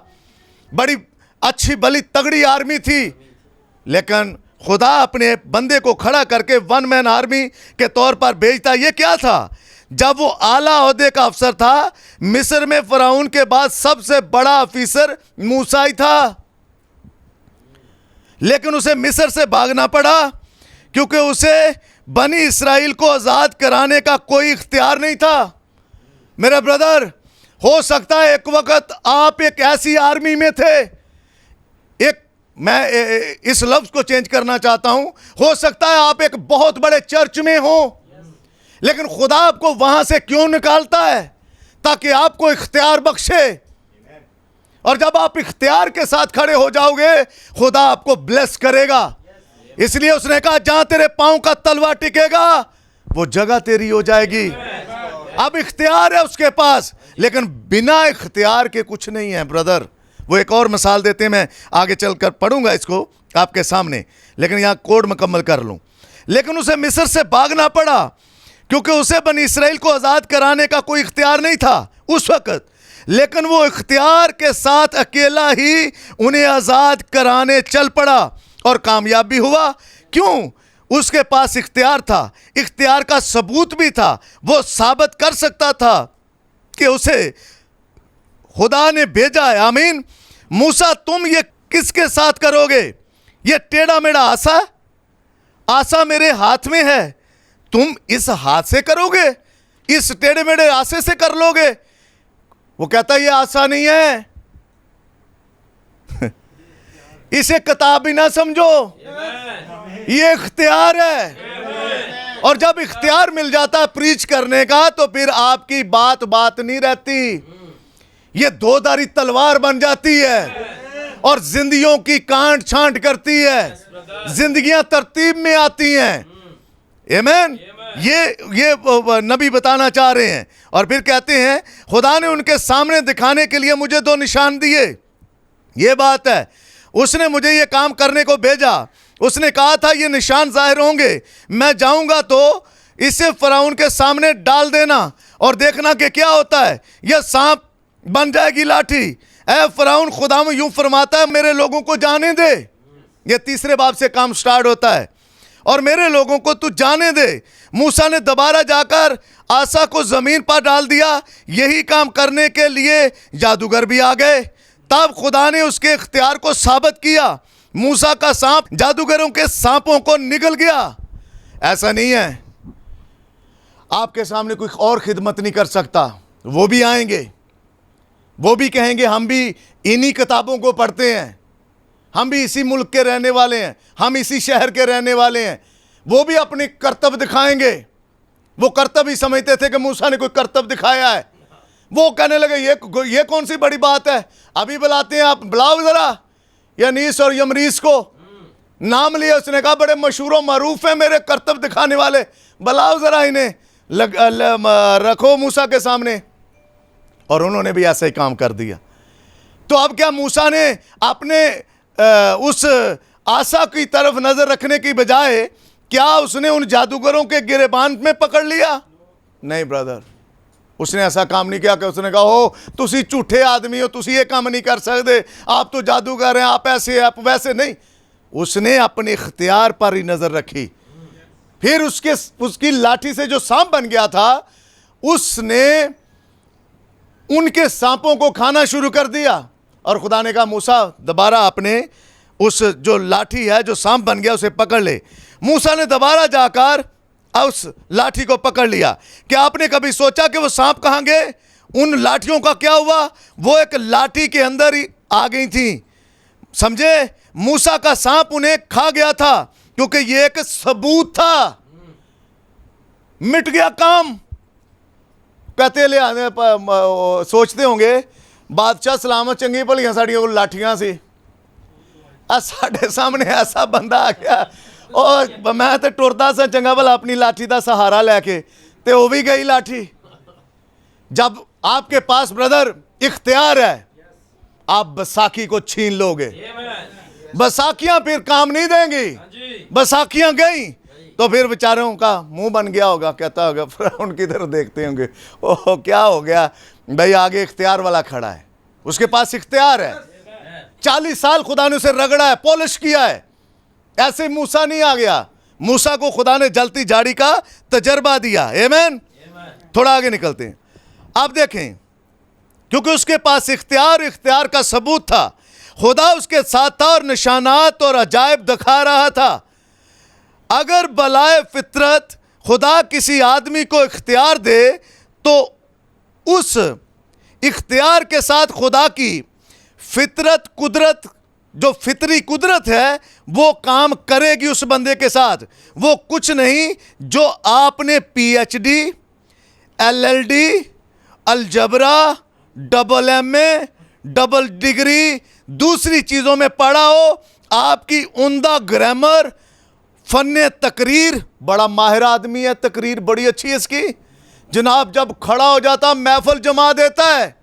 बड़ी अच्छी भली तगड़ी आर्मी थी, लेकिन खुदा अपने बंदे को खड़ा करके वन मैन आर्मी के तौर पर भेजता। ये क्या था? जब वो आला ओहदे का अफसर था, मिस्र में फ़िरौन के बाद सबसे बड़ा ऑफिसर मूसा ही था, लेकिन उसे मिस्र से भागना पड़ा क्योंकि उसे बनी इस्राएल को आज़ाद कराने का कोई इख्तियार नहीं था। मेरे ब्रदर, हो सकता है एक वक्त आप एक ऐसी आर्मी में थे, मैं इस लफ्ज़ को चेंज करना चाहता हूं, हो सकता है आप एक बहुत बड़े चर्च में हो, लेकिन खुदा आपको वहां से क्यों निकालता है? ताकि आपको इख्तियार बख्शे। और जब आप इख्तियार के साथ खड़े हो जाओगे, खुदा आपको ब्लेस करेगा। इसलिए उसने कहा जहां तेरे पांव का तलवा टिकेगा वो जगह तेरी हो जाएगी। अब इख्तियार है उसके पास, लेकिन बिना इख्तियार के कुछ नहीं है ब्रदर। वो एक और मिसाल देते हैं, मैं आगे चलकर पढ़ूंगा इसको आपके सामने, लेकिन यहां कोड मुकम्मल कर लूं। लेकिन उसे मिस्र से भागना पड़ा क्योंकि उसे बनी इस्राएल को आज़ाद कराने का कोई इख्तियार नहीं था उस वक्त, लेकिन वो इख्तियार के साथ अकेला ही उन्हें आज़ाद कराने चल पड़ा और कामयाब भी हुआ। क्यों? उसके पास इख्तियार था, इख्तियार का सबूत भी था। वो साबित कर सकता था कि उसे खुदा ने भेजा है। आमीन। मूसा तुम ये किसके साथ करोगे? ये टेढ़ा मेढ़ा आसा मेरे हाथ में है, तुम इस हाथ से करोगे? इस टेढ़े मेढ़े आसे से कर लोगे? वो कहता ये आसा नहीं है, इसे किताब भी ना समझो, ये इख्तियार है। और जब इख्तियार मिल जाता है प्रीच करने का, तो फिर आपकी बात नहीं रहती, ये दो-धारी तलवार बन जाती है और जिंदगियों की कांट छांट करती है, जिंदगियां तरतीब में आती हैं। आमीन। ये नबी बताना चाह रहे हैं। और फिर कहते हैं खुदा ने उनके सामने दिखाने के लिए मुझे 2 निशान दिए। ये बात है, उसने मुझे ये काम करने को भेजा। उसने कहा था ये निशान जाहिर होंगे, मैं जाऊंगा तो इसे फ़िरौन के सामने डाल देना और देखना कि क्या होता है। यह सांप बन जाएगी लाठी। ऐ फ़िरौन, खुदा में यूं फरमाता है मेरे लोगों को जाने दे। ये 3 बाब से काम स्टार्ट होता है। और मेरे लोगों को तू जाने दे। मूसा ने दोबारा जाकर आसा को जमीन पर डाल दिया। यही काम करने के लिए जादूगर भी आ गए। तब खुदा ने उसके इख्तियार को साबित किया। मूसा का सांप जादूगरों के सांपों को निगल गया। ऐसा नहीं है आपके सामने कोई और खिदमत नहीं कर सकता, वो भी आएंगे। वो भी कहेंगे हम भी इन्हीं किताबों को पढ़ते हैं, हम भी इसी मुल्क के रहने वाले हैं, हम इसी शहर के रहने वाले हैं। वो भी अपने कर्तव्य दिखाएंगे। वो कर्तव्य ही समझते थे कि मूसा ने कोई कर्तव्य दिखाया है। वो कहने लगे ये कौन सी बड़ी बात है, अभी बुलाते हैं, आप बुलाओ ज़रा यानीस और यमरीस को। नाम लिया, उसने कहा बड़े मशहूर मरूफ है मेरे कर्तव्य दिखाने वाले, बुलाओ ज़रा इन्हें, रखो मूसा के सामने। और उन्होंने भी ऐसा ही काम कर दिया। तो अब क्या मूसा ने अपने उस आशा की तरफ नज़र रखने की बजाय क्या उसने उन जादूगरों के गिरेबान में पकड़ लिया? नहीं ब्रदर, उसने ऐसा काम नहीं किया कि उसने कहा हो तुसी झूठे आदमी हो, तुसी ये काम नहीं कर सकते, आप तो जादूगर हैं, आप ऐसे आप वैसे। नहीं, उसने अपने इख्तियार पर ही नज़र रखी। फिर उसकी लाठी से जो सांप बन गया था, उसने उनके सांपों को खाना शुरू कर दिया। और खुदा ने कहा मूसा दोबारा अपने उस जो लाठी है जो सांप बन गया उसे पकड़ ले। मूसा ने दोबारा जाकर उस लाठी को पकड़ लिया। क्या आपने कभी सोचा कि वो सांप कहां गए? उन लाठियों का क्या हुआ? वो एक लाठी के अंदर ही आ गई थी, समझे? मूसा का सांप उन्हें खा गया था क्योंकि ये एक सबूत था। मिट गया काम। कहते ले आने सोचते होंगे बादशाह सलामत चंगी भलियां साड़ियां को लाठियां सी, साढ़े सामने ऐसा बंदा आ गया और मैं तो टुरदा सा चंगा भला अपनी लाठी का सहारा लैके, तो वो भी गई लाठी। जब आपके पास ब्रदर इख्तियार है, आप बैसाखी को छीन लोगे। बैसाखियां फिर काम नहीं देंगी। बैसाखियां गई तो फिर बेचारों का मुंह बन गया होगा, कहता होगा फिर उनकी तरफ देखते होंगे, ओह क्या हो गया भाई, आगे इख्तियार वाला खड़ा है, उसके पास इख्तियार है। 40 साल खुदा ने उसे रगड़ा है, पॉलिश किया है। ऐसे मूसा नहीं आ गया। मूसा को खुदा ने जलती झाड़ी का तजर्बा दिया। आमीन। थोड़ा आगे निकलते हैं। आप देखें, क्योंकि उसके पास इख्तियार का सबूत था, खुदा उसके साथ था और निशानात और अजायब दिखा रहा था। अगर बलाए फितरत खुदा किसी आदमी को इख्तियार दे तो उस इख्तियार के साथ खुदा की फितरत कुदरत, जो फितरी कुदरत है, वो काम करेगी उस बंदे के साथ। वो कुछ नहीं जो आपने PhD, LLD, algebra, double MA, double degree, दूसरी चीज़ों में पढ़ा हो, आपकी उम्दा ग्रामर, फन्ने तकरीर, बड़ा माहिर आदमी है, तकरीर बड़ी अच्छी है इसकी जनाब, जब खड़ा हो जाता महफिल जमा देता है।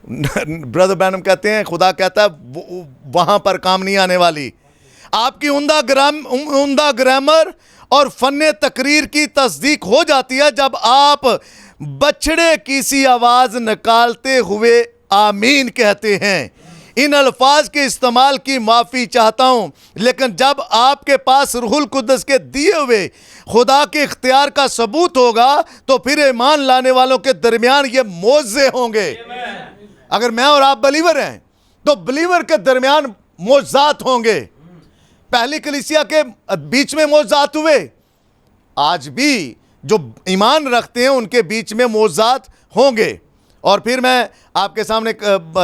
ब्रदर बैनम कहते हैं, खुदा कहता है वहां पर काम नहीं आने वाली। आपकी उम्दा ग्रामर और फन्ने तकरीर की तस्दीक हो जाती है जब आप बछड़े की सी आवाज निकालते हुए आमीन कहते हैं। इन अल्फाज के इस्तेमाल की माफ़ी चाहता हूँ, लेकिन जब आपके पास रूहुल कुद्दस के दिए हुए खुदा के इख्तियार का सबूत होगा तो फिर ईमान लाने वालों के दरमियान ये मोज़े होंगे। अगर मैं और आप बलीवर हैं तो बलीवर के दरमियान मोज़ात होंगे। पहली कलीसिया के बीच में मोज़ात हुए, आज भी जो ईमान रखते हैं उनके बीच में मोज़ात होंगे। और फिर मैं आपके सामने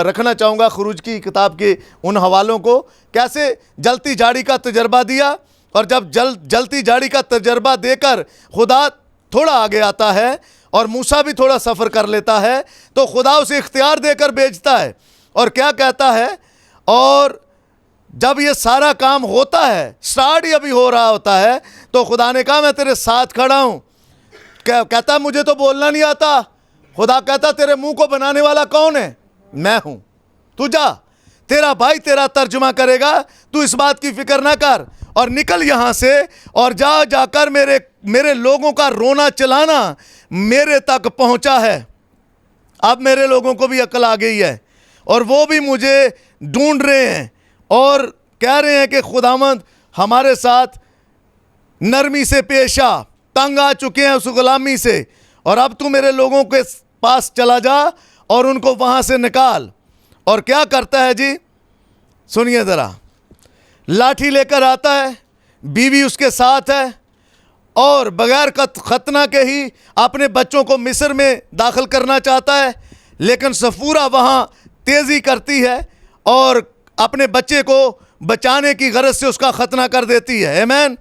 रखना चाहूँगा खुरूज की किताब के उन हवालों को, कैसे जलती झाड़ी का तजर्बा दिया। और जब जलती झाड़ी का तजर्बा देकर खुदा थोड़ा आगे आता है और मूसा भी थोड़ा सफ़र कर लेता है तो खुदा उसे इख्तियार देकर भेजता है। और क्या कहता है, और जब ये सारा काम होता है, स्टार्ट ही अभी हो रहा होता है, तो खुदा ने कहा मैं तेरे साथ खड़ा हूँ। कहता मुझे तो बोलना नहीं आता। खुदा कहता तेरे मुंह को बनाने वाला कौन है? मैं हूं। तू जा, तेरा भाई तेरा तर्जुमा करेगा, तू इस बात की फिक्र ना कर और निकल यहां से और जाकर मेरे लोगों का रोना चलाना मेरे तक पहुंचा है। अब मेरे लोगों को भी अकल आ गई है और वो भी मुझे ढूंढ रहे हैं और कह रहे हैं कि खुदावंद हमारे साथ नरमी से पेश आ, तंग आ चुके हैं उस गुलामी से, और अब तू मेरे लोगों के पास चला जा और उनको वहां से निकाल। और क्या करता है जी, सुनिए ज़रा। लाठी लेकर आता है, बीवी उसके साथ है और बगैर खतना के ही अपने बच्चों को मिस्र में दाखिल करना चाहता है, लेकिन सफूरा वहाँ तेज़ी करती है और अपने बच्चे को बचाने की गरज से उसका खतना कर देती है। आमीन।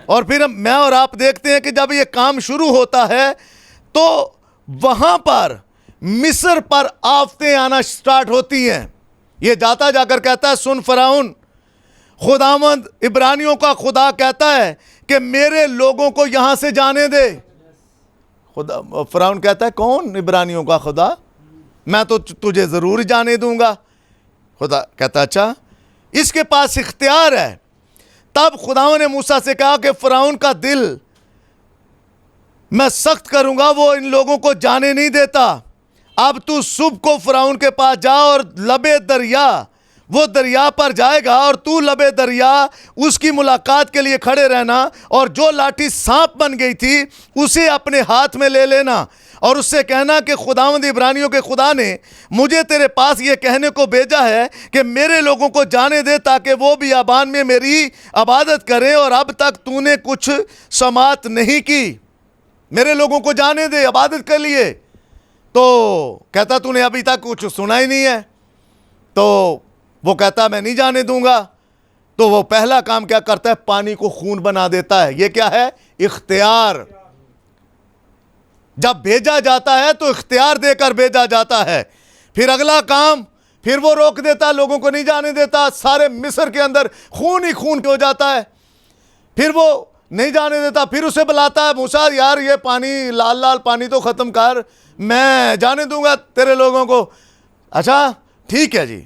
और फिर मैं और आप देखते हैं कि जब ये काम शुरू होता है तो वहाँ पर मिस्र पर आफतें आना स्टार्ट होती हैं। ये जाता जाकर कहता है, सुन फ़िरौन, खुदावंद इब्रानियों का खुदा कहता है कि मेरे लोगों को यहाँ से जाने दे। खुदा फ़िरौन कहता है, कौन इब्रानियों का खुदा? मैं तो तुझे ज़रूर जाने दूंगा। खुदा कहता, अच्छा, इसके पास इख्तियार है। तब खुदावंद ने मूसा से कहा कि फ़िरौन का दिल मैं सख्त करूंगा, वो इन लोगों को जाने नहीं देता। अब तू सुबह को फ़िरौन के पास जा और लबे दरिया, वो दरिया पर जाएगा और तू लबे दरिया उसकी मुलाकात के लिए खड़े रहना, और जो लाठी सांप बन गई थी उसे अपने हाथ में ले लेना और उससे कहना कि खुदावंद इब्रानियों के खुदा ने मुझे तेरे पास ये कहने को भेजा है कि मेरे लोगों को जाने दे ताकि वो भी बियाबान में मेरी इबादत करें, और अब तक तूने कुछ समात नहीं की। मेरे लोगों को जाने दे इबादत के लिए। तो कहता, तूने अभी तक कुछ सुना ही नहीं है। तो वो कहता, मैं नहीं जाने दूंगा। तो वो पहला काम क्या करता है? पानी को खून बना देता है। ये क्या है? इख्तियार। जब भेजा जाता है तो इख्तियार देकर भेजा जाता है। फिर अगला काम, फिर वो रोक देता, लोगों को नहीं जाने देता। सारे मिस्र के अंदर खून ही खून हो जाता है। फिर वो नहीं जाने देता। फिर उसे बुलाता है, मूसा यार ये पानी, लाल लाल पानी तो ख़त्म कर, मैं जाने दूंगा तेरे लोगों को। अच्छा ठीक है जी,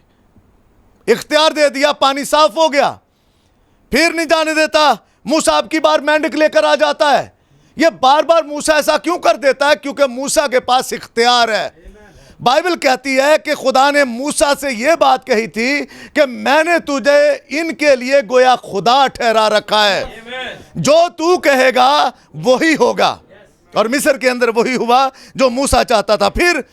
इख्तियार दे दिया, पानी साफ हो गया। फिर नहीं जाने देता। मूसा अब की बार मेंढक लेकर आ जाता है। ये बार बार मूसा ऐसा क्यों कर देता है? क्योंकि मूसा के पास इख्तियार है। बाइबल कहती है कि खुदा ने मूसा से यह बात कही थी कि मैंने तुझे इनके लिए गोया खुदा ठहरा रखा है, जो तू कहेगा वही होगा। और मिस्र के अंदर वही हुआ जो मूसा चाहता था। फिर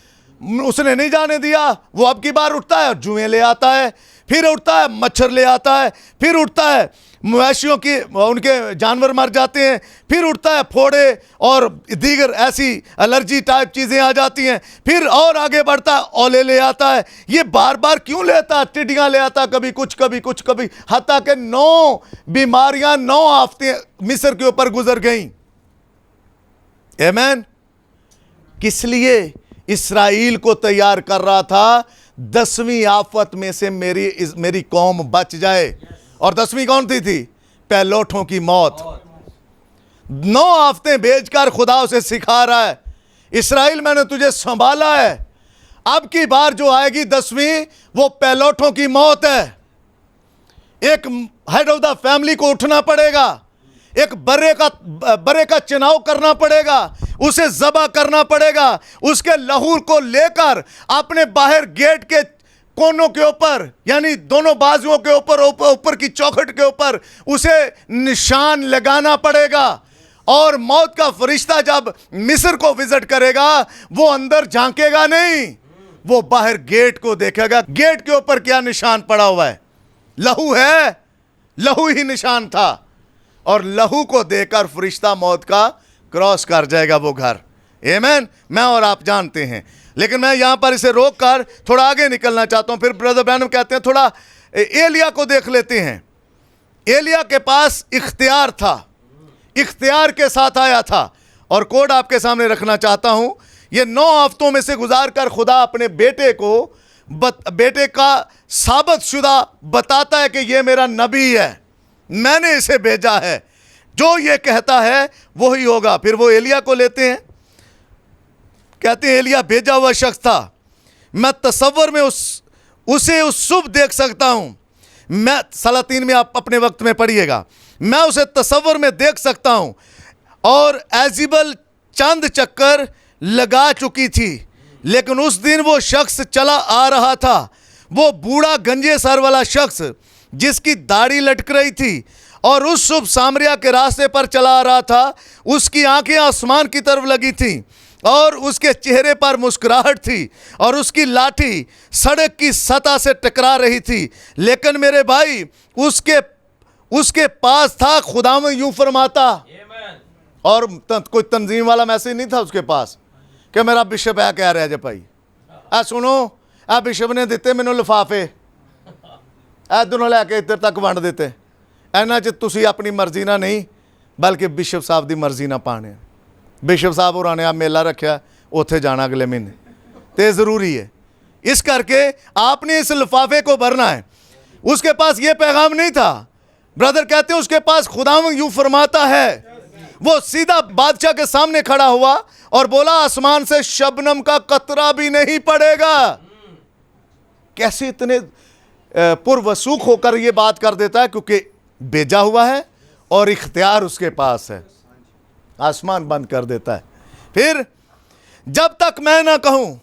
उसने नहीं जाने दिया। वो अब की बार उठता है और जुएं ले आता है, फिर उठता है मच्छर ले आता है, फिर उठता है मवेशियों की, उनके जानवर मर जाते हैं, फिर उठता है फोड़े और दीगर ऐसी एलर्जी टाइप चीज़ें आ जाती हैं, फिर और आगे बढ़ता है ओले ले आता है। ये बार बार क्यों लेता? टिड्डियाँ ले आता, कभी कुछ कभी कुछ कभी, हत्ता के 9 बीमारियां 9 आफतें मिस्र के ऊपर गुजर गईं। आमीन। किस लिए? इस्राएल को तैयार कर रहा था 10वीं आफत में से मेरी कौम बच जाए। और 10वीं कौन थी? पहलौठों की मौत। 9 आफतें भेजकर खुदा उसे सिखा रहा है, इस्राएल मैंने तुझे संभाला है, अब की बार जो आएगी 10वीं वो पहलौठों की मौत है। एक हेड ऑफ द फैमिली को उठना पड़ेगा, एक बर्रे का चुनाव करना पड़ेगा, उसे ज़बह करना पड़ेगा, उसके लहू को लेकर अपने बाहर गेट के कोनों के ऊपर, यानी दोनों बाजुओं के ऊपर की चौखट के ऊपर उसे निशान लगाना पड़ेगा। और मौत का फरिश्ता जब मिस्र को विजिट करेगा वो अंदर झांकेगा नहीं, वो बाहर गेट को देखेगा। गेट के ऊपर क्या निशान पड़ा हुआ है? लहू है, लहू ही निशान था। और लहू को देकर फरिश्ता मौत का क्रॉस कर जाएगा वो घर। आमीन। मैं और आप जानते हैं, लेकिन मैं यहां पर इसे रोक कर थोड़ा आगे निकलना चाहता हूं। फिर ब्रदर ब्रैनम कहते हैं थोड़ा एलिया को देख लेते हैं। एलिया के पास इख्तियार था, इख्तियार के साथ आया था। और कोड आपके सामने रखना चाहता हूं। ये 9 हफ्तों में से गुजार कर खुदा अपने बेटे का साबित शुदा बताता है कि ये मेरा नबी है, मैंने इसे भेजा है, जो ये कहता है वही होगा। फिर वो एलिया को लेते हैं, कहते हैं एलिया भेजा हुआ शख्स था, मैं तसव्वुर में उसे उस सुबह देख सकता हूं। मैं सलातीन में आप अपने वक्त में पढ़िएगा, मैं उसे तसव्वुर में देख सकता हूं। और एजिबल चंद चक्कर लगा चुकी थी, लेकिन उस दिन वो शख्स चला आ रहा था, वो बूढ़ा गंजे सर वाला शख्स जिसकी दाढ़ी लटक रही थी और उस शुभ सामरिया के रास्ते पर चला आ रहा था। उसकी आंखें आसमान की तरफ लगी थी और उसके चेहरे पर मुस्कुराहट थी और उसकी लाठी सड़क की सतह से टकरा रही थी। लेकिन मेरे भाई उसके पास था, खुदावंद यूं फरमाता, और कोई तंजीम वाला मैसेज नहीं था उसके पास कि मेरा बिशप है कह रहा है जे भाई आ सुनो आ बिशप ने दिते मैनू लिफाफे इधरों लैके इधर तक वंड दिते इन्हां च तुसीं अपनी मर्जी ना नहीं बल्कि बिशप साहब की मर्जी ना पाने। बिशप साहब होरां ने आ मेला रखा उत्थे जाना अगले महीने तो ज़रूरी है। इस करके आपने इस लिफाफे को भरना है। उसके पास ये पैगाम नहीं था। ब्रदर कहते हैं उसके पास खुदावंद यूं फरमाता है, वो सीधा बादशाह के सामने खड़ा हुआ और बोला आसमान से शबनम का कतरा भी नहीं पड़ेगा। कैसे इतने पुरवसूख होकर ये बात कर देता है, क्योंकि भेजा हुआ है और इख्तियार उसके पास है। आसमान बंद कर देता है। फिर जब तक मैं ना कहूं,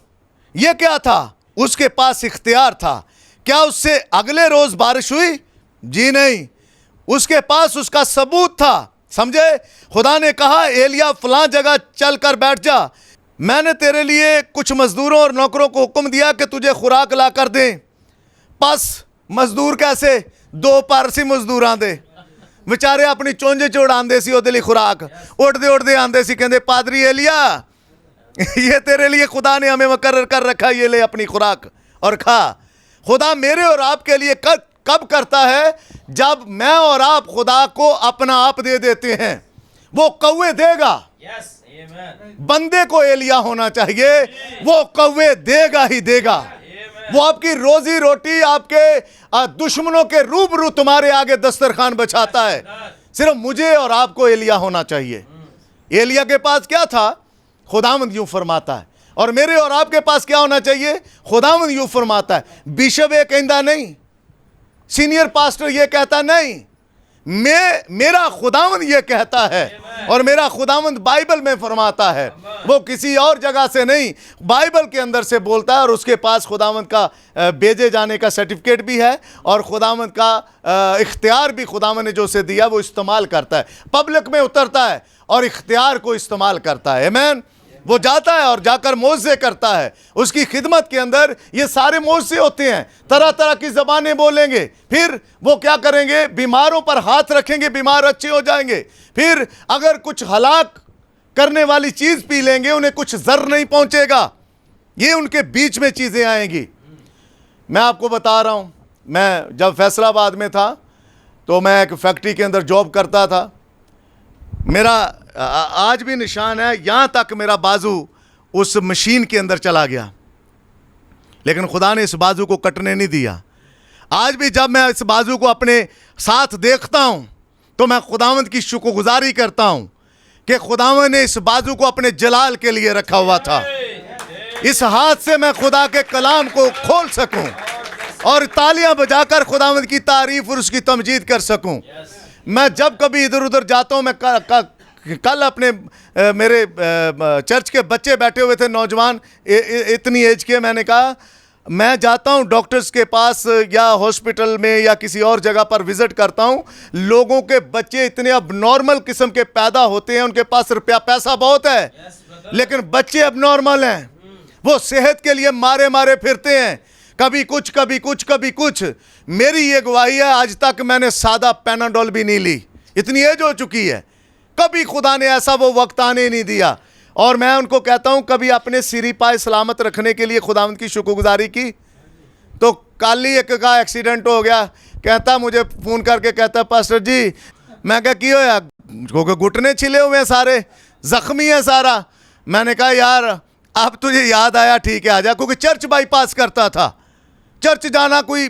ये क्या था? उसके पास इख्तियार था। क्या उससे अगले रोज बारिश हुई? जी नहीं, उसके पास उसका सबूत था। समझे? खुदा ने कहा एलिया फलां जगह चल कर बैठ जा, मैंने तेरे लिए कुछ मजदूरों और नौकरों को हुक्म दिया कि तुझे खुराक ला कर दें। बस मजदूर कैसे? 2 पारसी मजदूर आंदे बेचारे अपनी चोंजे चोड़ आंदे सी ओदे लिए खुराक उड़दे उड़दे आंदे सी, कहंदे पादरी एलिया ये तेरे लिए खुदा ने हमें मुकर्रर कर रखा, ये ले अपनी खुराक और खा। खुदा मेरे और आपके लिए कब करता है? जब मैं और आप खुदा को अपना आप दे देते हैं। वो कौवे देगा। बंदे को एलिया होना चाहिए, वो कौवे देगा ही देगा। वो आपकी रोजी रोटी आपके दुश्मनों के रूबरू तुम्हारे आगे दस्तरखान बचाता है। सिर्फ मुझे और आपको एलिया होना चाहिए। एलिया के पास क्या था? खुदावंद यूं फरमाता है। और मेरे और आपके पास क्या होना चाहिए? खुदावंद यूं फरमाता है। बिशप ये कहता नहीं, सीनियर पास्टर ये कहता नहीं, मेरा खुदावंद ये कहता है। और मेरा खुदावंद बाइबल में फरमाता है, वो किसी और जगह से नहीं, बाइबल के अंदर से बोलता है। और उसके पास खुदावंद का भेजे जाने का सर्टिफिकेट भी है और खुदावंद का इख्तियार भी खुदावंद ने जो उसे दिया वो इस्तेमाल करता है। पब्लिक में उतरता है और इख्तियार को इस्तेमाल करता है। आमीन। वो जाता है और जाकर मोज़े करता है। उसकी खिदमत के अंदर ये सारे मोज़े होते हैं, तरह तरह की ज़बानें बोलेंगे। फिर वो क्या करेंगे? बीमारों पर हाथ रखेंगे, बीमार अच्छे हो जाएंगे। फिर अगर कुछ हलाक करने वाली चीज़ पी लेंगे, उन्हें कुछ ज़र नहीं पहुंचेगा। ये उनके बीच में चीज़ें आएंगी। मैं आपको बता रहा हूँ, मैं जब फैसलाबाद में था तो मैं एक फैक्ट्री के अंदर जॉब करता था। मेरा आज भी निशान है, यहाँ तक मेरा बाजू उस मशीन के अंदर चला गया, लेकिन खुदा ने इस बाजू को कटने नहीं दिया। आज भी जब मैं इस बाजू को अपने साथ देखता हूँ तो मैं खुदावंद की शुक्रगुजारी करता हूँ कि खुदावंद ने इस बाजू को अपने जलाल के लिए रखा हुआ था। इस हाथ से मैं खुदा के कलाम को खोल सकूँ और तालियां बजाकर खुदावंद की तारीफ और उसकी तमजीद कर सकूँ। मैं जब कभी इधर उधर जाता हूँ, मैं कल अपने मेरे चर्च के बच्चे बैठे हुए थे, नौजवान इतनी एज के, मैंने कहा मैं जाता हूँ डॉक्टर्स के पास या हॉस्पिटल में या किसी और जगह पर विजिट करता हूँ, लोगों के बच्चे इतने अब नॉर्मल किस्म के पैदा होते हैं, उनके पास रुपया पैसा बहुत है, लेकिन बच्चे अब नॉर्मल हैं। वो सेहत के लिए मारे मारे फिरते हैं, कभी कुछ कभी कुछ कभी कुछ। मेरी ये गवाही है, आज तक मैंने सादा पैनाडोल भी नहीं ली, इतनी एज हो चुकी है। कभी खुदा ने ऐसा वो वक्त आने नहीं दिया। और मैं उनको कहता हूं कभी अपने सिरी पाए सलामत रखने के लिए खुदावंद की शुक्रगुजारी की। तो कल ही एक का एक्सीडेंट हो गया, कहता मुझे फ़ोन करके कहता पास्टर जी, मैं क्या की होया? क्योंकि घुटने छिले हुए हैं, सारे ज़ख्मी है सारा। मैंने कहा यार अब तुझे याद आया, ठीक है आजा, क्योंकि चर्च बाईपास करता था। चर्च जाना कोई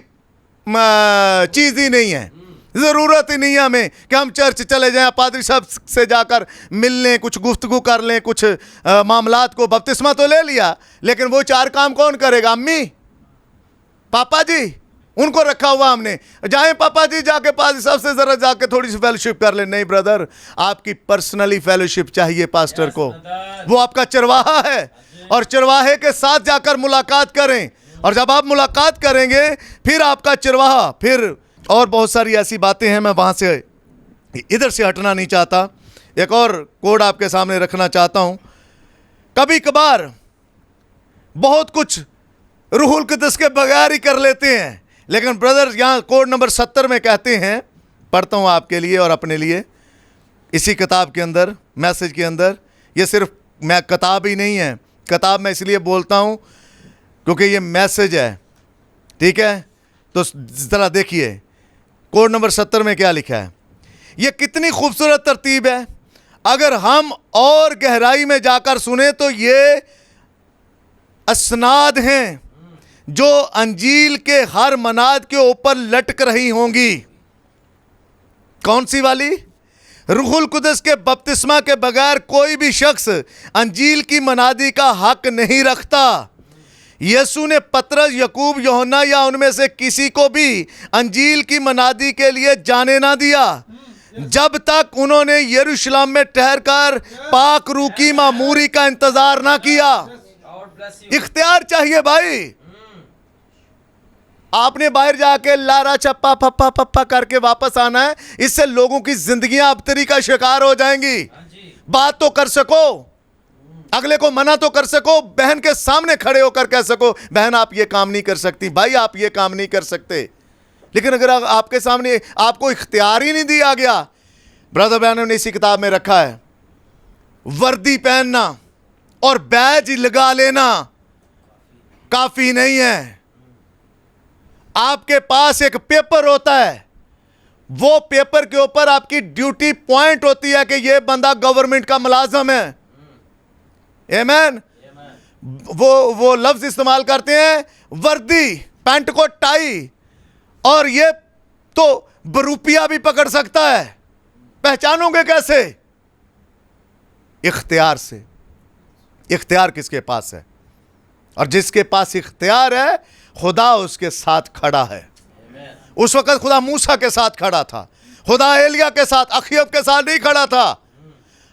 चीज़ ही नहीं है, ज़रूरत ही नहीं है हमें कि हम चर्च चले जाएं, पादरी साहब से जाकर मिल लें, कुछ गुफ्तगू कर लें, कुछ मामलात को। बपतिस्मा तो ले लिया, लेकिन वो 4 काम कौन करेगा? अम्मी पापा जी, उनको रखा हुआ हमने। जाएं पापा जी, जाके पादरी साहब से ज़रा जाके थोड़ी सी फेलोशिप कर लें। नहीं ब्रदर, आपकी पर्सनली फेलोशिप चाहिए पास्टर को, वो आपका चरवाहा है, और चरवाहे के साथ जाकर मुलाकात करें। और जब आप मुलाकात करेंगे फिर आपका चरवाहा, फिर और बहुत सारी ऐसी बातें हैं। मैं वहाँ से इधर से हटना नहीं चाहता, एक और कोड आपके सामने रखना चाहता हूँ। कभी कभार बहुत कुछ रूहुल कुद्दस के बगैर ही कर लेते हैं, लेकिन ब्रदर यहाँ कोड नंबर 70 में कहते हैं, पढ़ता हूँ आपके लिए और अपने लिए। इसी किताब के अंदर, मैसेज के अंदर, ये सिर्फ मैं किताब ही नहीं है, किताब मैं इसलिए बोलता हूँ क्योंकि ये मैसेज है, ठीक है। तो ज़रा देखिए कोड नंबर 70 में क्या लिखा है। ये कितनी खूबसूरत तरतीब है, अगर हम और गहराई में जाकर सुने तो ये असनाद हैं जो अंजील के हर मनाद के ऊपर लटक रही होंगी। कौन सी वाली? रूहुल कुदस के बपतिस्मा के बगैर कोई भी शख्स अंजील की मनादी का हक नहीं रखता। यीशु ने पतरस, यकूब, यूहन्ना या उनमें से किसी को भी अंजील की मनादी के लिए जाने ना दिया जब तक उन्होंने यरूशलेम में ठहरकर पाक रूह की मामूरी का इंतजार ना किया। इख्तियार चाहिए भाई। आपने बाहर जाके लारा चप्पा पप्पा पप्पा करके वापस आना है, इससे लोगों की जिंदगियां अबतरी का शिकार हो जाएंगी। बात तो कर सको, अगले को मना तो कर सको, बहन के सामने खड़े होकर कह सको बहन आप ये काम नहीं कर सकती, भाई आप ये काम नहीं कर सकते। लेकिन अगर आपके सामने आपको इख्तियार ही नहीं दिया गया, ब्रदर ब्रैनम ने इसी किताब में रखा है, वर्दी पहनना और बैज लगा लेना काफी नहीं है। आपके पास एक पेपर होता है, वो पेपर के ऊपर आपकी ड्यूटी पॉइंट होती है कि यह बंदा गवर्नमेंट का मुलाजिम है। आमीन। वो लफ्ज इस्तेमाल करते हैं वर्दी, पैंट को टाई, और ये तो बरूपिया भी पकड़ सकता है। पहचानोगे कैसे? इख्तियार से। इख्तियार किसके पास है? और जिसके पास इख्तियार है खुदा उसके साथ खड़ा है। उस वक्त खुदा मूसा के साथ खड़ा था, खुदा एलिया के साथ, अखयब के साथ नहीं खड़ा था।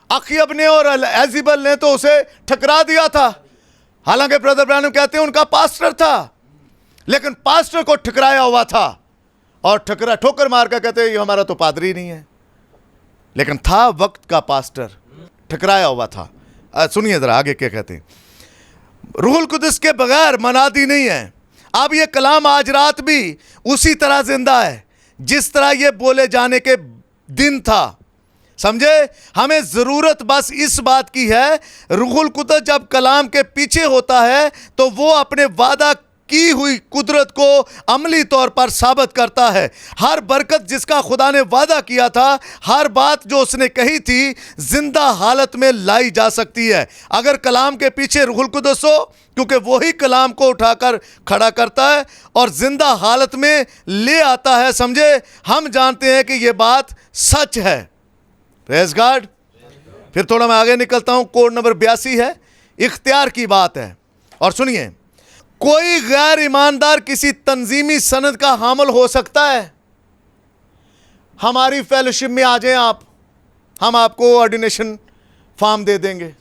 अखयब ने और एजिबल ने तो उसे ठकरा दिया था। हालांकि ब्रदर ब्रैनम कहते हैं उनका पास्टर था, लेकिन पास्टर को ठकराया हुआ था और ठोकर मार कर कहते हैं ये हमारा तो पादरी नहीं है, लेकिन था वक्त का पास्टर, ठकराया हुआ था। सुनिए जरा आगे क्या कहते हैं। रूहुल कुदस के बगैर मनादी नहीं है। अब ये कलाम आज रात भी उसी तरह जिंदा है जिस तरह ये बोले जाने के दिन था। समझे? हमें ज़रूरत बस इस बात की है, रूहुल कुदस जब कलाम के पीछे होता है तो वो अपने वादा की हुई कुदरत को अमली तौर पर साबित करता है। हर बरकत जिसका खुदा ने वादा किया था, हर बात जो उसने कही थी, जिंदा हालत में लाई जा सकती है अगर कलाम के पीछे रूहुल कुदस हो, क्योंकि वही कलाम को उठाकर खड़ा करता है और जिंदा हालत में ले आता है। समझे? हम जानते हैं कि यह बात सच है। Praise God. फिर थोड़ा मैं आगे निकलता हूं। कोड नंबर 82 है, इख्तियार की बात है। और सुनिए, कोई गैर ईमानदार किसी तंजीमी सनद का हामिल हो सकता है। हमारी फेलोशिप में आ जाएं आप, हम आपको ऑर्डिनेशन फॉर्म दे देंगे,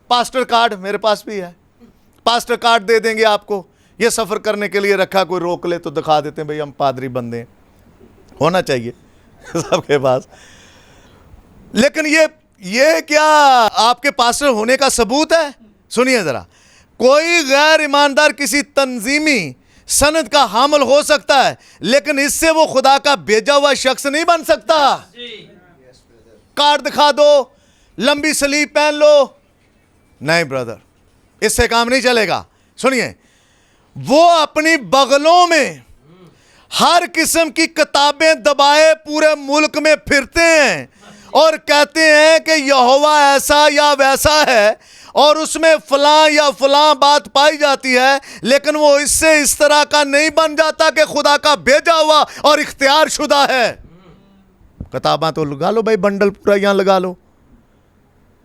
पास्टर कार्ड मेरे पास भी है, पास्टर कार्ड दे देंगे आपको। ये सफ़र करने के लिए रखा, कोई रोक ले तो दिखा देते हैं भाई हम पादरी बंदे हैं। होना चाहिए सबके पास। लेकिन ये क्या आपके पास्टर होने का सबूत है? सुनिए ज़रा, कोई गैर ईमानदार किसी तंजीमी सनद का हामिल हो सकता है, लेकिन इससे वो खुदा का भेजा हुआ शख्स नहीं बन सकता। कार्ड दिखा दो, लंबी सलीब पहन लो, नहीं ब्रदर, इससे काम नहीं चलेगा। सुनिए, वो अपनी बगलों में हर किस्म की किताबें दबाए पूरे मुल्क में फिरते हैं और कहते हैं कि यहोवा ऐसा या वैसा है और उसमें फलां या फलां बात पाई जाती है, लेकिन वो इससे इस तरह का नहीं बन जाता कि खुदा का भेजा हुआ और इख्तियार शुदा है। किताबें तो लगा लो भाई, बंडल पूरा यहां लगा लो।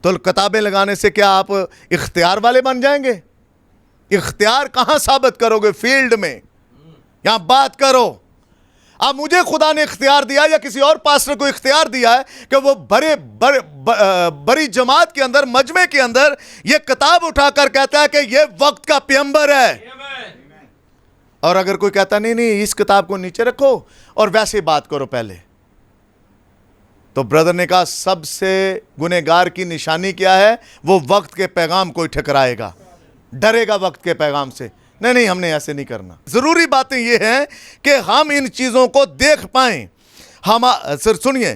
तो किताबें लगाने से क्या आप इख्तियार वाले बन जाएंगे? इख्तियार कहां साबित करोगे? फील्ड में, यहां बात करो। अब मुझे खुदा ने इख्तियार दिया या किसी और पास्टर को इख्तियार दिया है कि वो बड़ी जमात के अंदर, मजमे के अंदर ये किताब उठाकर कहता है कि ये वक्त का पैगंबर है। और अगर कोई कहता नहीं इस किताब को नीचे रखो और वैसे बात करो पहले, तो ब्रदर ने कहा सबसे गुनहगार की निशानी क्या है? वो वक्त के पैगाम को ठकराएगा, डरेगा वक्त के पैगाम से। नहीं, हमने ऐसे नहीं करना। जरूरी बातें ये हैं कि हम इन चीजों को देख पाएं। हम सर सुनिए,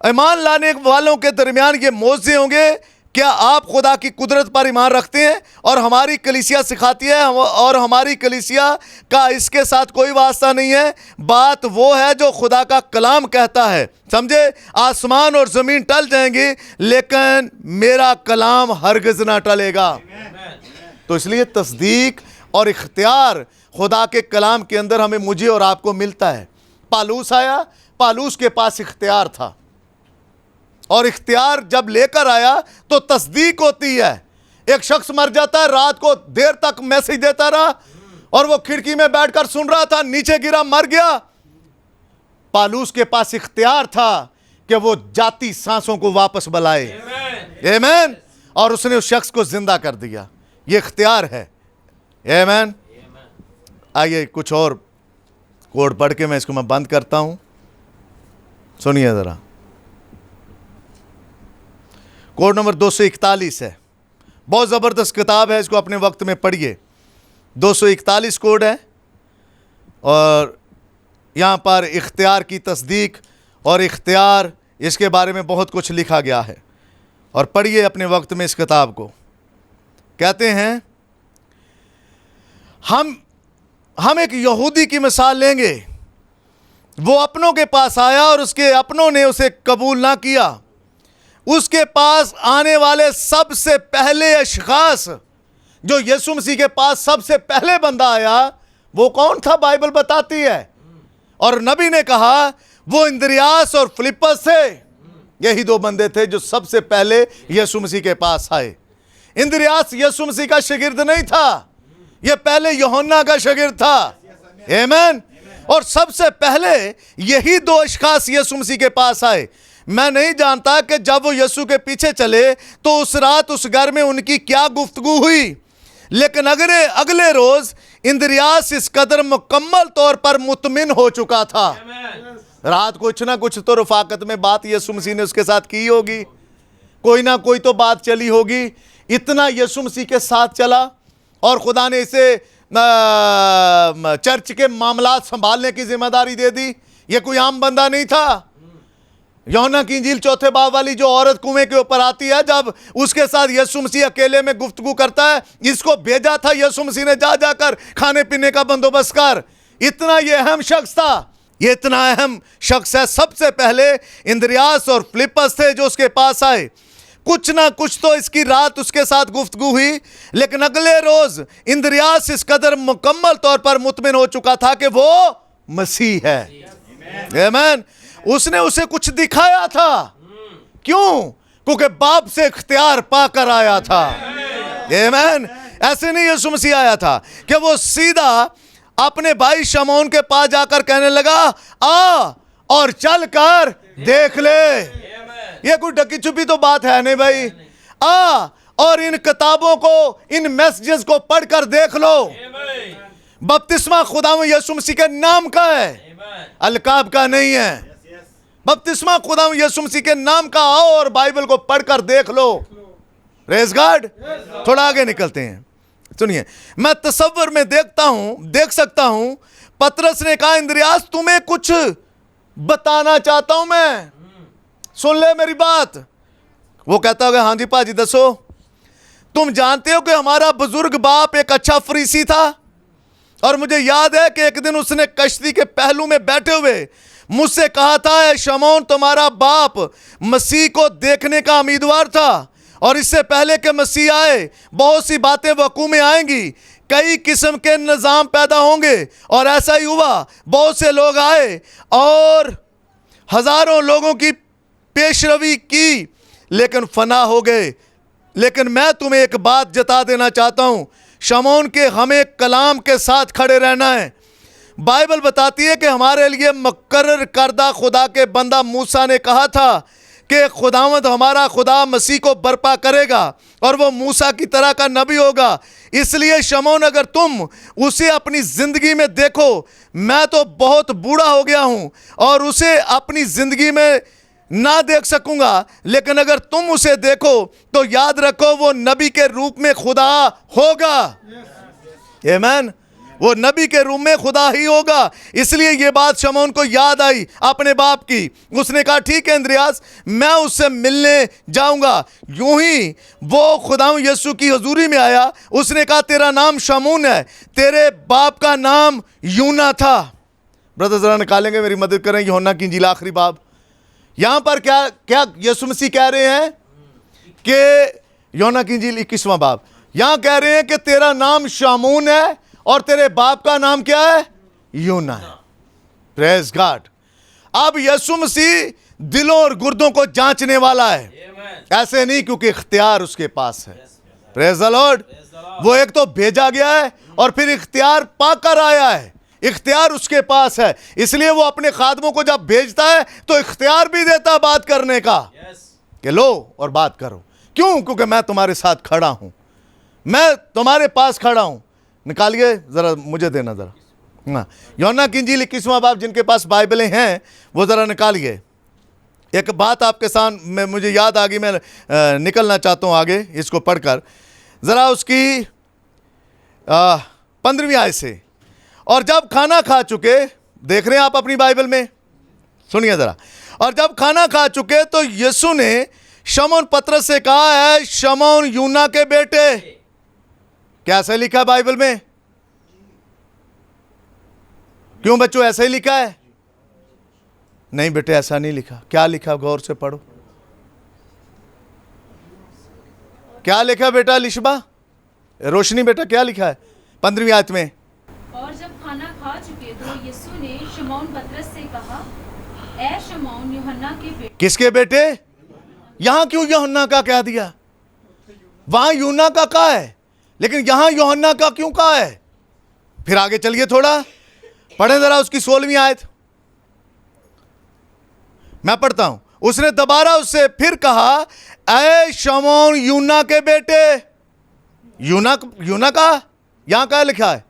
ईमान लाने वालों के दरमियान ये मोज़े होंगे। क्या आप खुदा की कुदरत पर ईमान रखते हैं? और हमारी कलीसिया सिखाती है, और हमारी कलीसिया का इसके साथ कोई वास्ता नहीं है। बात वो है जो खुदा का कलाम कहता है, समझे। आसमान और ज़मीन टल जाएंगी लेकिन मेरा कलाम हरगिज़ ना टलेगा। तो इसलिए तस्दीक और इख्तियार खुदा के कलाम के अंदर हमें, मुझे और आपको मिलता है। पालूस आया, पालूस के पास इख्तियार था, और इख्तियार जब लेकर आया तो तस्दीक होती है। एक शख्स मर जाता है, रात को देर तक मैसेज देता रहा, और वो खिड़की में बैठकर सुन रहा था, नीचे गिरा, मर गया। पालूस के पास इख्तियार था कि वो जाती सांसों को वापस बुलाए, आमीन, और उसने उस शख्स को जिंदा कर दिया। ये इख्तियार है, आमीन। आइए कुछ और कोड पढ़ के मैं इसको बंद करता हूं। सुनिए जरा, कोड नंबर 241 है। बहुत ज़बरदस्त किताब है, इसको अपने वक्त में पढ़िए। 241 कोड है, और यहाँ पर इख्तियार की तस्दीक और इख्तियार, इसके बारे में बहुत कुछ लिखा गया है। और पढ़िए अपने वक्त में इस किताब को। कहते हैं, हम एक यहूदी की मिसाल लेंगे। वो अपनों के पास आया और उसके अपनों ने उसे कबूल ना किया। उसके पास आने वाले सबसे पहले अशखास, जो यीशु मसीह के पास सबसे पहले बंदा आया, वो कौन था? बाइबल बताती है। और नबी ने कहा वो इंद्रियास और फिलिप्पस थे। यही दो बंदे थे जो सबसे पहले यीशु मसीह के पास आए। इंद्रियास यीशु मसीह का शागिर्द नहीं था, यह पहले यूहन्ना का शागिर्द था, आमीन। और सबसे पहले यही दो अशखास यीशु मसीह के पास आए। मैं नहीं जानता कि जब वो यीशु के पीछे चले तो उस रात उस घर में उनकी क्या गुफ्तगू हुई, लेकिन अगले रोज इंद्रियास इस कदर मुकम्मल तौर पर मुतमिन हो चुका था। रात कुछ ना कुछ तो रफाकत में बात यीशु मसीह ने उसके साथ की होगी, कोई ना कोई तो बात चली होगी। इतना यीशु मसीह के साथ चला, और खुदा ने इसे चर्च के मामलात संभालने की जिम्मेदारी दे दी। ये कोई आम बंदा नहीं था। यूहन्ना की इंजील 4 बाब वाली जो औरत कुएं के ऊपर आती है, जब उसके साथ यीशु मसीह अकेले में गुफ्तगू करता है, इसको भेजा था यीशु मसीह ने, जा जाकर खाने पीने का बंदोबस्त कर। इतना ये अहम शख्स था, ये इतना अहम शख्स है। सबसे पहले इंद्रियास और फिलिप्पस थे जो उसके पास आए। कुछ ना कुछ तो इसकी रात उसके साथ गुफ्तगू हुई, लेकिन अगले रोज इंद्रियास इस कदर मुकम्मल तौर पर मुतमिन हो चुका था कि वो मसीह है, आमीन। उसने उसे कुछ दिखाया था। क्यों? क्योंकि बाप से इख्तियार पाकर आया था, आमीन। ऐसे नहीं यीशु मसीह आया था कि वो सीधा अपने भाई शमौन के पास जाकर कहने लगा, आ और चल कर देख ले। ये कोई ढकी छुपी तो बात है नहीं भाई। आ और इन किताबों को, इन मैसेजेस को पढ़कर देख लो। बपतिस्मा खुदा यीशु मसीह के नाम का है, अलकाब का नहीं है। बपतिस्मा खुदा यीशु मसीह के नाम का। आओ और बाइबल को पढ़कर देख लो। Praise God. थोड़ा आगे निकलते हैं। सुनिए, मैं तसव्वुर में देख सकता हूं, पतरस ने कहा, इंद्रियास तुम्हें कुछ बताना चाहता हूं मैं, सुन ले मेरी बात। वो कहता होगा, हाँ जी पाजी दसो। तुम जानते हो कि हमारा बुजुर्ग बाप एक अच्छा फरीसी था, और मुझे याद है कि एक दिन उसने कश्ती के पहलू में बैठे हुए मुझसे कहा था, ए शमौन, तुम्हारा बाप मसीह को देखने का उम्मीदवार था, और इससे पहले कि मसीह आए बहुत सी बातें वकूዕ में आएंगी, कई किस्म के निज़ाम पैदा होंगे। और ऐसा ही हुआ, बहुत से लोग आए और हजारों लोगों की पेशरवी की, लेकिन फना हो गए। लेकिन मैं तुम्हें एक बात जता देना चाहता हूं, शमौन के हमें कलाम के साथ खड़े रहना है। बाइबल बताती है कि हमारे लिए मुकर्रर करदा खुदा के बंदा मूसा ने कहा था कि खुदावंद हमारा खुदा मसीह को बर्पा करेगा और वो मूसा की तरह का नबी होगा। इसलिए शमौन, अगर तुम उसे अपनी ज़िंदगी में देखो, मैं तो बहुत बूढ़ा हो गया हूं और उसे अपनी ज़िंदगी में ना देख सकूंगा, लेकिन अगर तुम उसे देखो तो याद रखो वो नबी के रूप में खुदा होगा, आमीन। वो नबी के रूम में खुदा ही होगा। इसलिए ये बात शमौन को याद आई अपने बाप की। उसने कहा ठीक है इंद्रियास, मैं उससे मिलने जाऊंगा। यूं ही वो खुदा यीशु की हजूरी में आया। उसने कहा तेरा नाम शमून है, तेरे बाप का नाम यूना था। ब्रदर जरा निकालेंगे, मेरी मदद करें, यूहन्ना की इंजील आखिरी बाब। यहां पर क्या क्या यीशु मसीह कह रहे हैं कि यूहन्ना की इंजील 21वां बाब, यहां कह रहे हैं कि तेरा नाम शामून है और तेरे बाप का नाम क्या है? यूना है। Praise God. अब यीशु मसीह दिलों और गुर्दों को जांचने वाला है, ऐसे नहीं क्योंकि इख्तियार उसके पास है। Praise the Lord. वो एक तो भेजा गया है और फिर इख्तियार पाकर आया है। इख्तियार उसके पास है, इसलिए वो अपने खादमों को जब भेजता है तो इख्तियार भी देता है बात करने का कि लो और बात करो। क्यों? क्योंकि मैं तुम्हारे साथ खड़ा हूं, मैं तुम्हारे पास खड़ा हूं। निकालिए जरा, मुझे देना जरा। हाँ, यूहन्ना की इंजील 21वां बाब, जिनके पास बाइबलें हैं वो जरा निकालिए। एक बात आपके सामने मुझे याद आ गई, मैं निकलना चाहता हूं आगे इसको पढ़कर। जरा उसकी 15वीं आयत से। और जब खाना खा चुके, देख रहे हैं आप अपनी बाइबल में, सुनिए जरा। और जब खाना खा चुके तो यीशु ने शमौन पतरस से कहा है, शमौन यूना के बेटे। कैसे लिखा है बाइबल में? क्यों बच्चों, ऐसा ही लिखा है? नहीं बेटे, ऐसा नहीं लिखा। क्या लिखा? गौर से पढ़ो। क्या लिखा बेटा लिशबा, रोशनी बेटा, क्या लिखा है 15वीं आयत में? और जब खाना खा चुके तो यीशु ने शमौन पतरस से कहा, ऐ शमौन यूहन्ना के बेटे। किसके बेटे? यहां क्यों यूहन्ना का कह दिया? वहां यूना का कहा है, लेकिन यहां यूहन्ना का क्यों कहा है? फिर आगे चलिए थोड़ा, पढ़े जरा उसकी 16वीं आयत। मैं पढ़ता हूं। उसने दोबारा उससे फिर कहा, ऐ शमौन यूना के बेटे। यूना का यहां क्या लिखा है?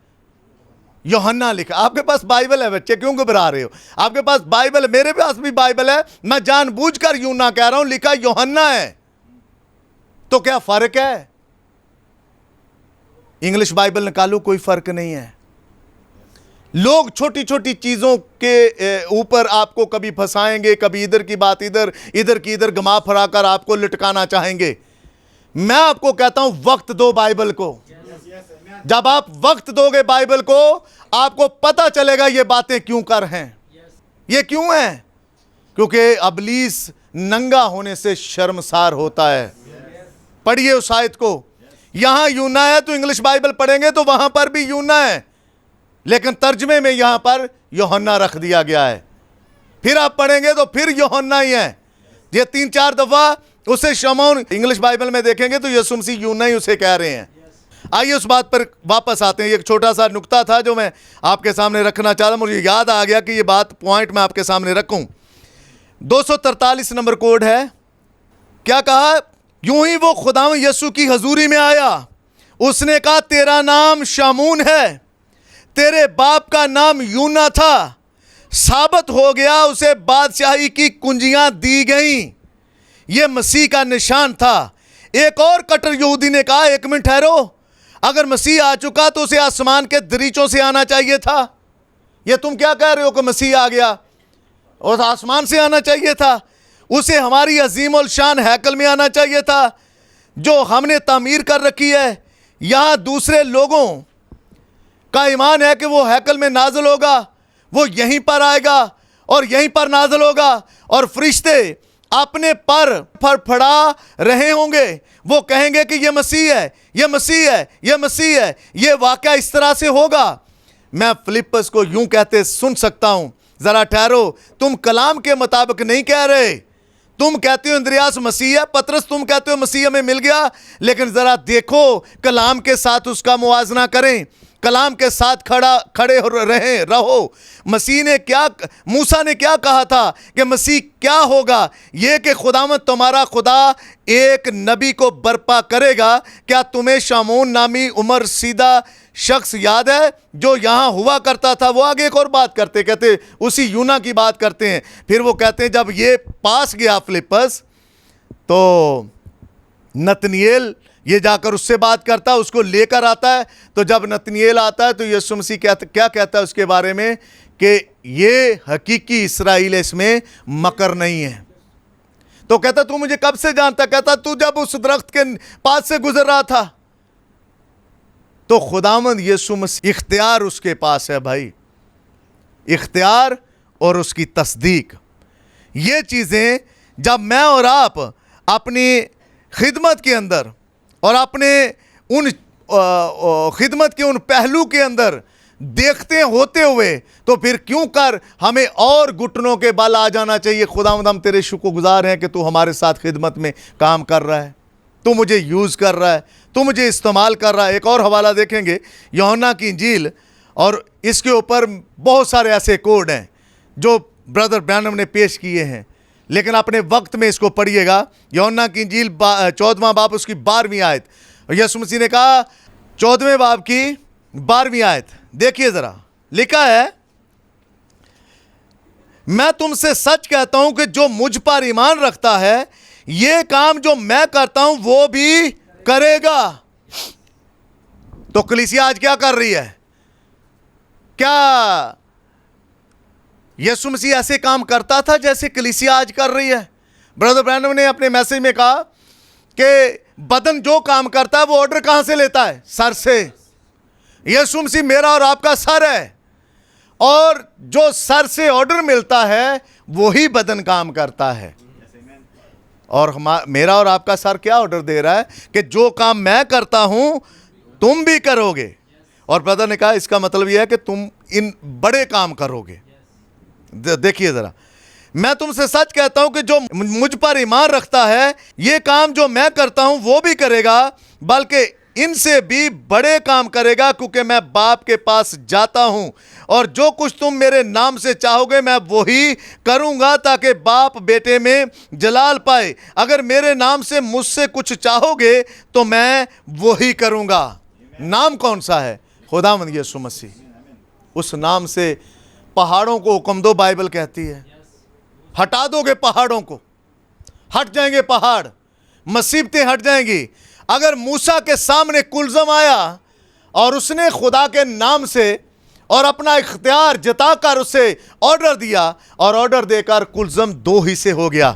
यूहन्ना लिखा। आपके पास बाइबल है बच्चे, क्यों घबरा रहे हो? आपके पास बाइबल है, मेरे पास भी बाइबल है। मैं जानबूझकर यूना कह रहा हूं, लिखा यूहन्ना है। तो क्या फर्क है? इंग्लिश बाइबल निकालो, कोई फर्क नहीं है। लोग छोटी छोटी चीजों के ऊपर आपको कभी फंसाएंगे, कभी इधर की बात इधर, इधर की इधर घुमा फिरा कर आपको लटकाना चाहेंगे। मैं आपको कहता हूं, वक्त दो बाइबल को। जब आप वक्त दोगे बाइबल को, आपको पता चलेगा ये बातें क्यों कर हैं। ये क्यों है? क्योंकि अबलीस नंगा होने से शर्मसार होता है। पढ़िए उस आयत को। यहां यूना है तो इंग्लिश बाइबल पढ़ेंगे तो वहां पर भी यूना है, लेकिन तर्जमे में यहां पर यूहन्ना रख दिया गया है। फिर आप पढ़ेंगे तो फिर यूहन्ना ही है। ये 3-4 दफा उसे शमौन, इंग्लिश बाइबल में देखेंगे तो यीशु मसीह यूना ही उसे कह रहे हैं। आइए उस बात पर वापस आते हैं। एक छोटा सा नुक्ता था जो मैं आपके सामने रखना चाहता, मुझे याद आ गया कि ये बात पॉइंट मैं आपके सामने रखूं। 243 नंबर कोड है। क्या कहा? यूं ही वो खुदावंद यीशु की हजूरी में आया। उसने कहा तेरा नाम शामून है, तेरे बाप का नाम यूना था। साबित हो गया उसे बादशाही की कुंजियां दी गईं। यह मसीह का निशान था। एक और कट्टर यहूदी ने कहा, एक मिनट ठहरो, अगर मसीह आ चुका तो उसे आसमान के दरीचों से आना चाहिए था। यह तुम क्या कह रहे हो कि मसीह आ गया और आसमान से आना चाहिए था? उसे हमारी अजीम उल शान हैकल में आना चाहिए था जो हमने तामीर कर रखी है। यहां दूसरे लोगों का ईमान है कि वो हैकल में नाजिल होगा, वो यहीं पर आएगा और यहीं पर नाजिल होगा और फरिश्ते अपने पर फड़फड़ा रहे होंगे। वो कहेंगे कि ये मसीह है, ये मसीह है, ये मसीह है। ये वाकया इस तरह से होगा। मैं फिलिप्पस को यूं कहते सुन सकता हूं, जरा ठहरो, तुम कलाम के मुताबिक नहीं कह रहे। तुम कहते हो इंद्रियास मसीह है, पतरस तुम कहते हो मसीह में मिल गया, लेकिन जरा देखो कलाम के साथ उसका मुवाजना करें। कलाम के साथ खड़े रहो। मसीह ने क्या, मूसा ने क्या कहा था कि मसीह क्या होगा? यह कि खुदावंद तुम्हारा खुदा एक नबी को बर्पा करेगा। क्या तुम्हें शामून नामी उमर सीधा शख्स याद है जो यहां हुआ करता था? वो आगे एक और बात कहते उसी यूना की बात करते हैं। फिर वो कहते हैं जब ये पास गया फिलिप्पस तो नतनिएल ये जाकर उससे बात करता है, उसको लेकर आता है। तो जब नतनिएल आता है तो यीशु मसीह क्या कहता है उसके बारे में कि ये हकीकी इस्राएल है, इसमें मकर नहीं है। तो कहता तू मुझे कब से जानता? कहता तू जब उस दरख्त के पास से गुजर रहा था। तो खुदावंद यीशु मसीह, इख्तियार उसके पास है भाई, इख्तियार और उसकी तस्दीक। ये चीज़ें जब मैं और आप अपनी खिदमत के अंदर और अपने उन खिदमत के उन पहलू के अंदर देखते होते हुए, तो फिर क्यों कर हमें और घुटनों के बल आ जाना चाहिए। खुदावंद हम तेरे शुक्रगुजार हैं कि तू हमारे साथ खिदमत में काम कर रहा है, तू मुझे यूज़ कर रहा है, तू मुझे इस्तेमाल कर रहा है। एक और हवाला देखेंगे यूहन्ना की इंजील, और इसके ऊपर बहुत सारे ऐसे कोड हैं जो ब्रदर ब्रैनम ने पेश किए हैं, लेकिन अपने वक्त में इसको पढ़िएगा। यूहन्ना की इंजील 14वां बाब उसकी 12वीं आयत, यीशु मसीह ने कहा 14वें बाब की 12वीं आयत, देखिए ज़रा, लिखा है, मैं तुमसे सच कहता हूं कि जो मुझ पर ईमान रखता है ये काम जो मैं करता हूं वो भी करेगा। तो कलीसिया आज क्या कर रही है? क्या यीशु मसीह ऐसे काम करता था जैसे कलीसिया आज कर रही है? ब्रदर ब्रैनम ने अपने मैसेज में कहा कि बदन जो काम करता है वो ऑर्डर कहां से लेता है? सर से। यीशु मसीह मेरा और आपका सर है, और जो सर से ऑर्डर मिलता है वही बदन काम करता है। और मेरा और आपका सर क्या ऑर्डर दे रहा है कि जो काम मैं करता हूं तुम भी करोगे। और ब्रदर ने कहा इसका मतलब यह है कि तुम इन बड़े काम करोगे। देखिए ज़रा, मैं तुमसे सच कहता हूं कि जो मुझ पर ईमान रखता है ये काम जो मैं करता हूं वो भी करेगा, बल्कि इनसे भी बड़े काम करेगा, क्योंकि मैं बाप के पास जाता हूं। और जो कुछ तुम मेरे नाम से चाहोगे मैं वही करूंगा, ताकि बाप बेटे में जलाल पाए। अगर मेरे नाम से मुझसे कुछ चाहोगे तो मैं वही करूंगा। नाम कौन सा है? खुदावंद यीशु मसीह। उस नाम से पहाड़ों को हुक्म दो, बाइबल कहती है। हटा दोगे पहाड़ों को, हट जाएंगे पहाड़, मुसीबतें हट जाएंगी। अगर मूसा के सामने कुलज़म आया और उसने खुदा के नाम से और अपना इख्तियार जताकर उसे ऑर्डर दिया, और ऑर्डर देकर कुलज़म 2 हिस्से हो गया।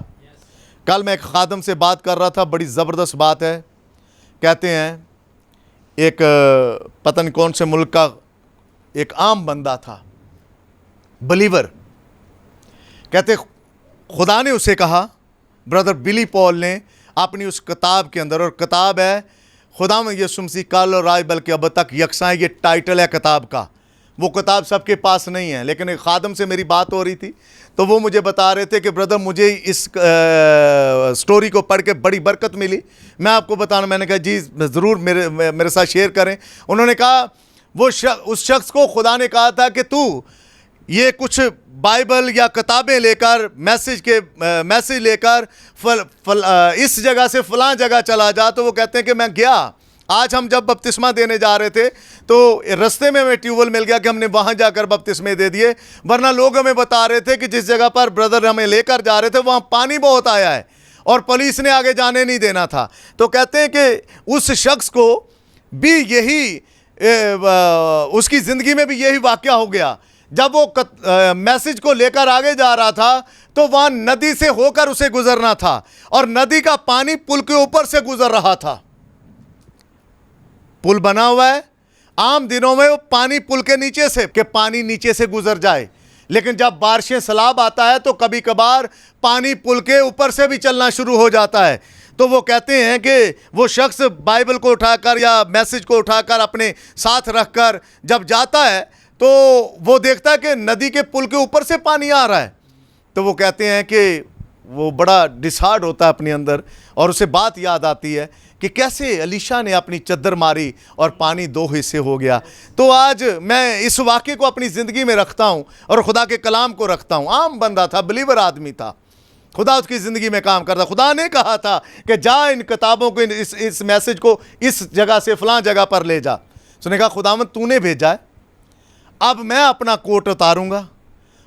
कल मैं एक खादम से बात कर रहा था, बड़ी ज़बरदस्त बात है। कहते हैं एक पता नहीं कौन से मुल्क का एक आम बंदा था, बिलीवर। कहते खुदा ने उसे कहा, ब्रदर बिली पॉल ने अपनी उस किताब के अंदर, और किताब है खुदावंद यीशु मसीह कल और आज बल्कि अब तक यकसा है, ये टाइटल है किताब का। वो किताब सबके पास नहीं है, लेकिन एक खादम से मेरी बात हो रही थी तो वो मुझे बता रहे थे कि ब्रदर मुझे इस स्टोरी को पढ़ के बड़ी बरकत मिली, मैं आपको बताना। मैंने कहा जी ज़रूर मेरे साथ शेयर करें। उन्होंने कहा उस शख्स को खुदा ने कहा था कि तू ये कुछ बाइबल या किताबें लेकर मैसेज लेकर इस जगह से फलां जगह चला जा। तो वो कहते हैं कि मैं गया। आज हम जब बपतिस्मा देने जा रहे थे तो रास्ते में हमें ट्यूबवेल मिल गया कि हमने वहाँ जाकर बपतिस्मे दे दिए, वरना लोग हमें बता रहे थे कि जिस जगह पर ब्रदर हमें लेकर जा रहे थे वहाँ पानी बहुत आया है और पुलिस ने आगे जाने नहीं देना था। तो कहते हैं कि उस शख्स को भी यही उसकी ज़िंदगी में भी यही वाक़या हो गया। जब वो मैसेज को लेकर आगे जा रहा था तो वहाँ नदी से होकर उसे गुजरना था, और नदी का पानी पुल के ऊपर से गुजर रहा था। पुल बना हुआ है, आम दिनों में वो पानी पुल के नीचे से कि पानी नीचे से गुजर जाए, लेकिन जब बारिशें सैलाब आता है तो कभी कभार पानी पुल के ऊपर से भी चलना शुरू हो जाता है। तो वो कहते हैं कि वो शख्स बाइबल को उठाकर या मैसेज को उठाकर अपने साथ रखकर जब जाता है तो वो देखता है कि नदी के पुल के ऊपर से पानी आ रहा है। तो वो कहते हैं कि वो बड़ा डिसहार्ड होता है अपने अंदर, और उसे बात याद आती है कि कैसे अलीशा ने अपनी चद्दर मारी और पानी 2 हिस्से हो गया। तो आज मैं इस वाक़े को अपनी ज़िंदगी में रखता हूँ और खुदा के कलाम को रखता हूँ। आम बंदा था, बिलीवर आदमी था, खुदा उसकी ज़िंदगी में काम करता। खुदा ने कहा था कि जा इन किताबों को, इस मैसेज को इस जगह से फ़लाँ जगह पर ले जा। उसने कहा खुदावंद तूने भेजा है, अब मैं अपना कोट उतारूँगा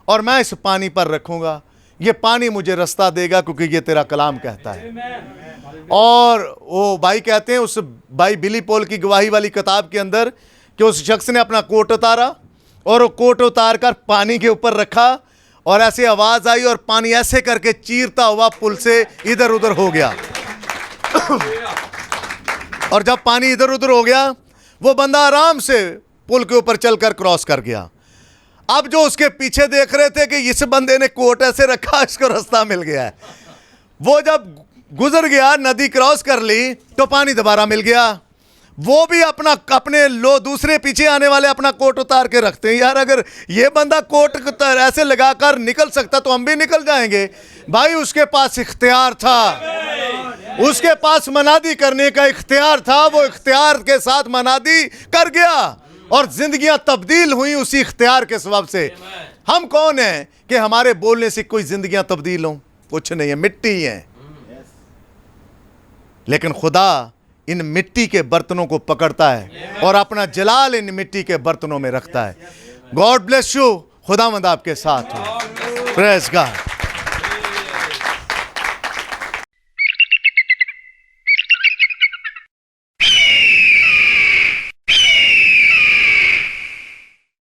और मैं इस पानी पर रखूँगा, ये पानी मुझे रास्ता देगा, क्योंकि ये तेरा कलाम कहता है। और वो भाई कहते हैं, उस भाई बिली पॉल की गवाही वाली किताब के अंदर, कि उस शख्स ने अपना कोट उतारा और वो कोट उतार कर पानी के ऊपर रखा, और ऐसे आवाज आई और पानी ऐसे करके चीरता हुआ पुल से इधर उधर हो गया। और जब पानी इधर उधर हो गया, वो बंदा आराम से पुल के ऊपर चलकर क्रॉस कर गया। अब जो उसके पीछे देख रहे थे कि इस बंदे ने कोट ऐसे रखा, इसको रास्ता मिल गया है, वो जब गुजर गया, नदी क्रॉस कर ली, तो पानी दोबारा मिल गया। वो भी अपने दूसरे पीछे आने वाले अपना कोट उतार के रखते हैं। यार अगर ये बंदा कोट ऐसे लगाकर निकल सकता तो हम भी निकल जाएंगे। भाई उसके पास इख्तियार था, उसके पास मनादी करने का इख्तियार था, वो इख्तियार के साथ मनादी कर गया और जिंदगियां तब्दील हुई उसी इख्तियार के सबब से। हम कौन हैं कि हमारे बोलने से कोई जिंदगियां तब्दील हों? कुछ नहीं है, मिट्टी ही है। लेकिन खुदा इन मिट्टी के बर्तनों को पकड़ता है और अपना जलाल इन मिट्टी के बर्तनों में रखता है। God bless you. खुदावंद आपके साथ हो। Praise God.